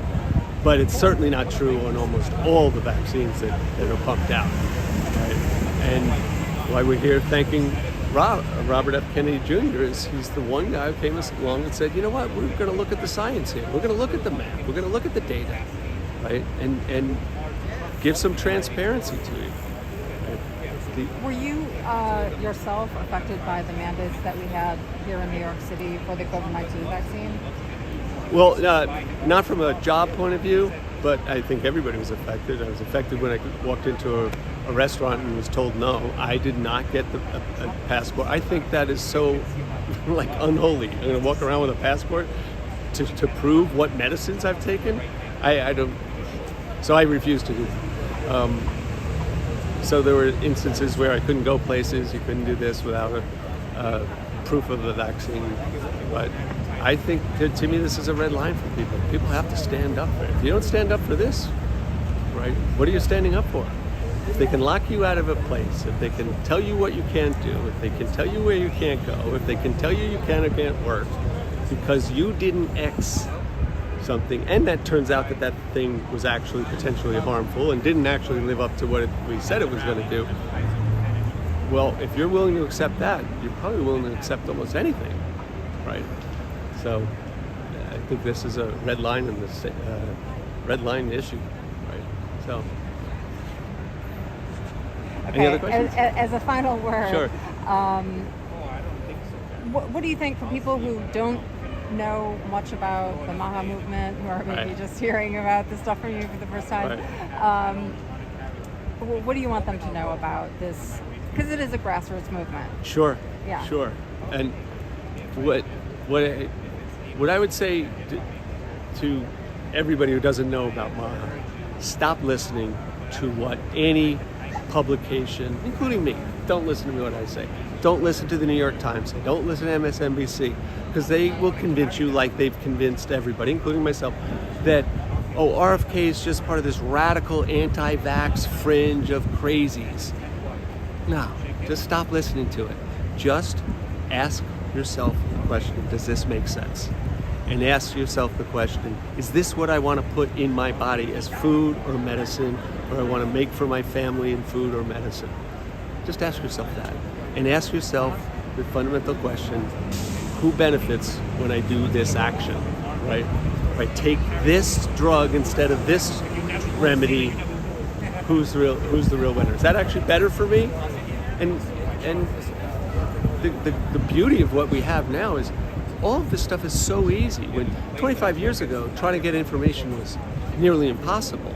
but it's certainly not true on almost all the vaccines that are pumped out, right? And why we're here thanking Robert F. Kennedy Jr. is he's the one guy who came along and said, you know what, we're going to look at the science here. We're going to look at the math. We're going to look at the data, right? And give some transparency to it. Were you yourself affected by the mandates that we had here in New York City for the COVID-19 vaccine? Well, not from a job point of view, but I think everybody was affected. I was affected when I walked into a restaurant and was told no. I did not get a passport. I think that is so like unholy. I'm going to walk around with a passport to prove what medicines I've taken. I don't. So I refused to do that. So there were instances where I couldn't go places. You couldn't do this without a proof of the vaccine. But I think to me this is a red line for people. People have to stand up for it. If you don't stand up for this, right? What are you standing up for? If they can lock you out of a place, if they can tell you what you can't do, if they can tell you where you can't go, if they can tell you can or can't work, because you didn't X something, and that turns out that thing was actually potentially harmful and didn't actually live up to what we said it was going to do. Well, if you're willing to accept that, you're probably willing to accept almost anything, right? So I think this is a red line in this red line issue, right? So. Okay. Any other questions? As a final word, sure. What do you think for people who don't know much about the MAHA movement, who are maybe just hearing about this stuff from you for the first time? What do you want them to know about this? Because it is a grassroots movement. Sure. Yeah. Sure. And what I would say to everybody who doesn't know about MAHA, stop listening to what any publication, including me, don't listen to me what I say. Don't listen to the New York Times. Don't listen to MSNBC, because they will convince you, like they've convinced everybody, including myself, that, oh, RFK is just part of this radical anti-vax fringe of crazies. No, just stop listening to it. Just ask yourself the question, does this make sense? And ask yourself the question, is this what I want to put in my body as food or medicine, or I want to make for my family in food or medicine? Just ask yourself that. And ask yourself, the fundamental question: who benefits when I do this action, right? If I take this drug instead of this remedy, who's the real winner? Is that actually better for me? And the beauty of what we have now is all of this stuff is so easy. When 25 years ago, trying to get information was nearly impossible,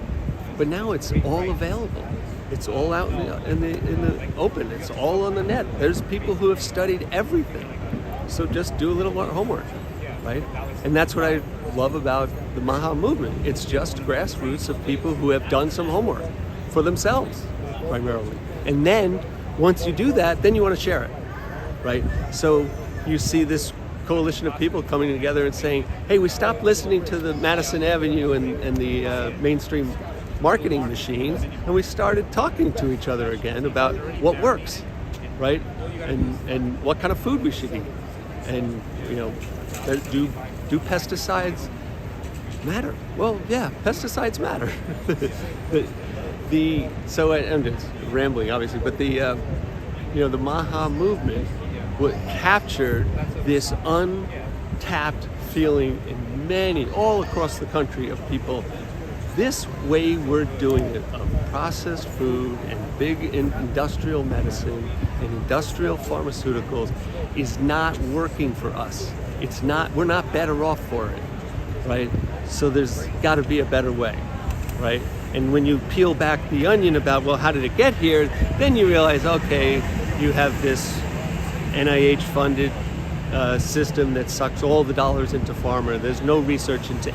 but now it's all available. It's all out in the open. It's all on the net. There's people who have studied everything. So just do a little more homework, right? And that's what I love about the MAHA movement. It's just grassroots of people who have done some homework for themselves, primarily. And then, once you do that, then you want to share it, right? So you see this coalition of people coming together and saying, hey, we stopped listening to the Madison Avenue and the mainstream marketing machines, and we started talking to each other again about what works, right? And what kind of food we should eat. And, you know, do pesticides matter? Well, yeah, pesticides matter. So I'm just rambling, obviously, but the MAHA movement captured this untapped feeling in many, all across the country, of people. This way we're doing it, of processed food and big industrial medicine and industrial pharmaceuticals, is not working for us. We're not better off for it, right? So there's got to be a better way, right? And when you peel back the onion about, well, how did it get here? Then you realize, okay, you have this NIH-funded system that sucks all the dollars into pharma. There's no research into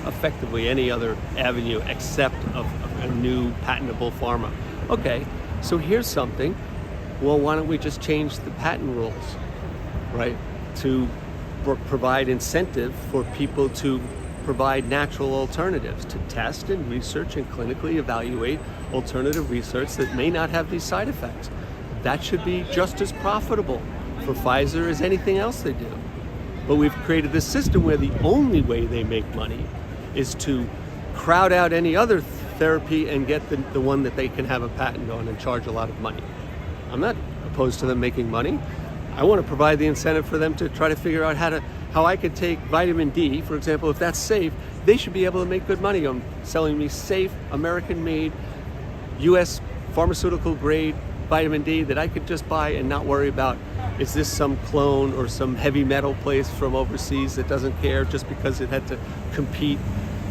effectively any other avenue except of a new patentable pharma. Okay, so here's something. Well, why don't we just change the patent rules, right? To provide incentive for people to provide natural alternatives, to test and research and clinically evaluate alternative research that may not have these side effects. That should be just as profitable for Pfizer as anything else they do. But we've created this system where the only way they make money is to crowd out any other therapy and get the one that they can have a patent on and charge a lot of money. I'm not opposed to them making money. I want to provide the incentive for them to try to figure out how I could take vitamin D, for example. If that's safe, they should be able to make good money on selling me safe, American-made, U.S. pharmaceutical grade vitamin D that I could just buy and not worry about, is this some clone or some heavy metal place from overseas that doesn't care just because it had to compete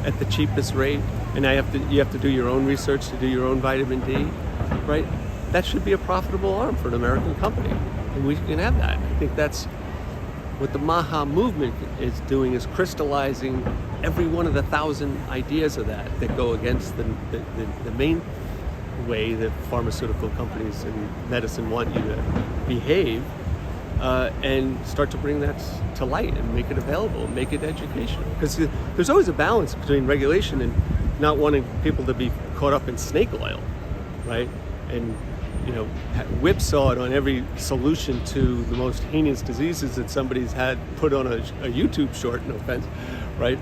at the cheapest rate, and you have to do your own research to do your own vitamin D, right? That should be a profitable arm for an American company, and we can have that. I think that's what the MAHA movement is doing, is crystallizing every one of the 1,000 ideas of that go against the main way that pharmaceutical companies and medicine want you to behave, and start to bring that to light and make it available, make it educational. Because there's always a balance between regulation and not wanting people to be caught up in snake oil, right? And, you know, whipsaw it on every solution to the most heinous diseases that somebody's had put on a YouTube short, no offense, right?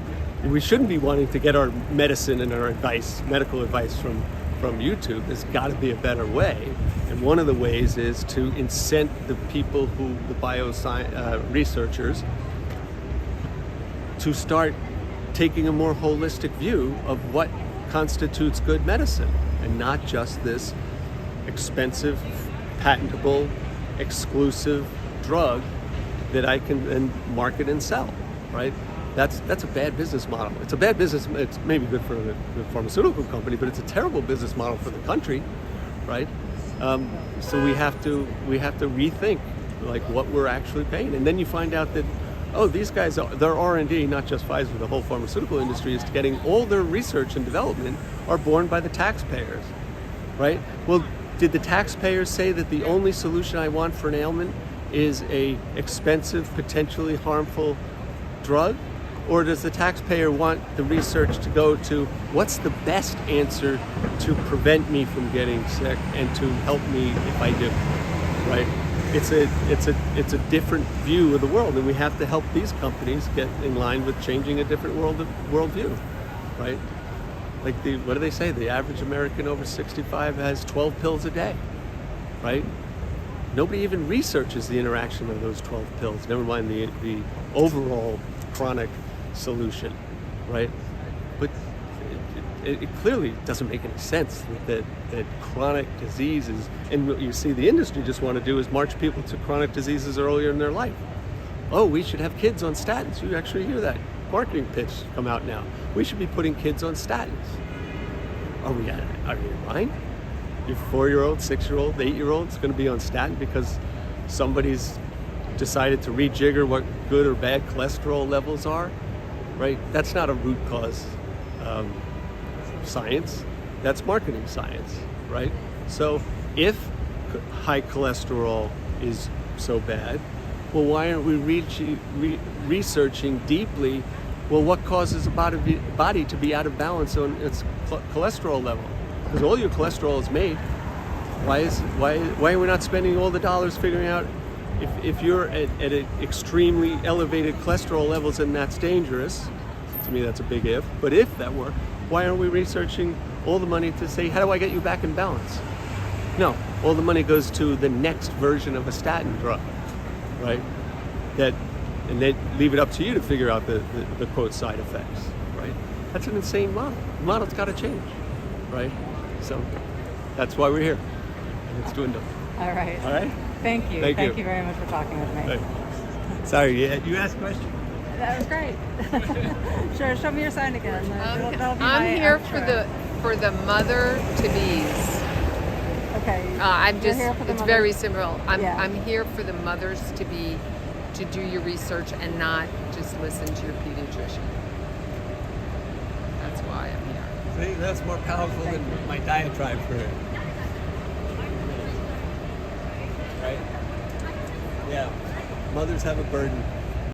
We shouldn't be wanting to get our medicine and our advice, medical advice from YouTube. There's got to be a better way. And one of the ways is to incent the people the bioscience researchers, to start taking a more holistic view of what constitutes good medicine, and not just this expensive, patentable, exclusive drug that I can then market and sell, right? That's a bad business model. It's a bad business. It's maybe good for the pharmaceutical company, but it's a terrible business model for the country, right? So we have to rethink like what we're actually paying, and then you find out that, oh, these guys, their R&D, not just Pfizer, the whole pharmaceutical industry, is getting all their research and development are borne by the taxpayers, right? Well, did the taxpayers say that the only solution I want for an ailment is a expensive, potentially harmful drug? Or does the taxpayer want the research to go to what's the best answer to prevent me from getting sick and to help me if I do, right? It's a different view of the world, and we have to help these companies get in line with changing a different worldview, right? Like what do they say? The average American over 65 has 12 pills a day, right? nobody even researches the interaction of those 12 pills, never mind the overall chronic solution, right? But it clearly doesn't make any sense that chronic diseases, and what you see the industry just want to do is march people to chronic diseases earlier in their life. Oh, we should have kids on statins. You actually hear that marketing pitch come out now. We should be putting kids on statins. Are you in line? Your 4-year-old, 6-year-old, 8-year-old is going to be on statin because somebody's decided to rejigger what good or bad cholesterol levels are, right? That's not a root cause science. That's marketing science, right? So if high cholesterol is so bad, well, why aren't we researching deeply, well, what causes a body to be out of balance on its cholesterol level? Because all your cholesterol is made. Why are we not spending all the dollars figuring out if you're at an extremely elevated cholesterol levels and that's dangerous? To me, that's a big if. But if that were, why aren't we researching all the money to say, how do I get you back in balance? No, all the money goes to the next version of a statin drug, right? And they leave it up to you to figure out the quote side effects, right? That's an insane model. The model's got to change, right? So that's why we're here. And it's dwindled. All right. All right? Thank you. Thank you very much for talking with me. Right. Sorry, you asked a question. That was great. Sure, show me your sign again. I'm here for the mother to be's. Okay. It's very simple. I'm here for the mothers to be, to do your research and not just listen to your pediatrician. That's why I'm here. See, that's more powerful than my diatribe for it. Right? Yeah. Mothers have a burden.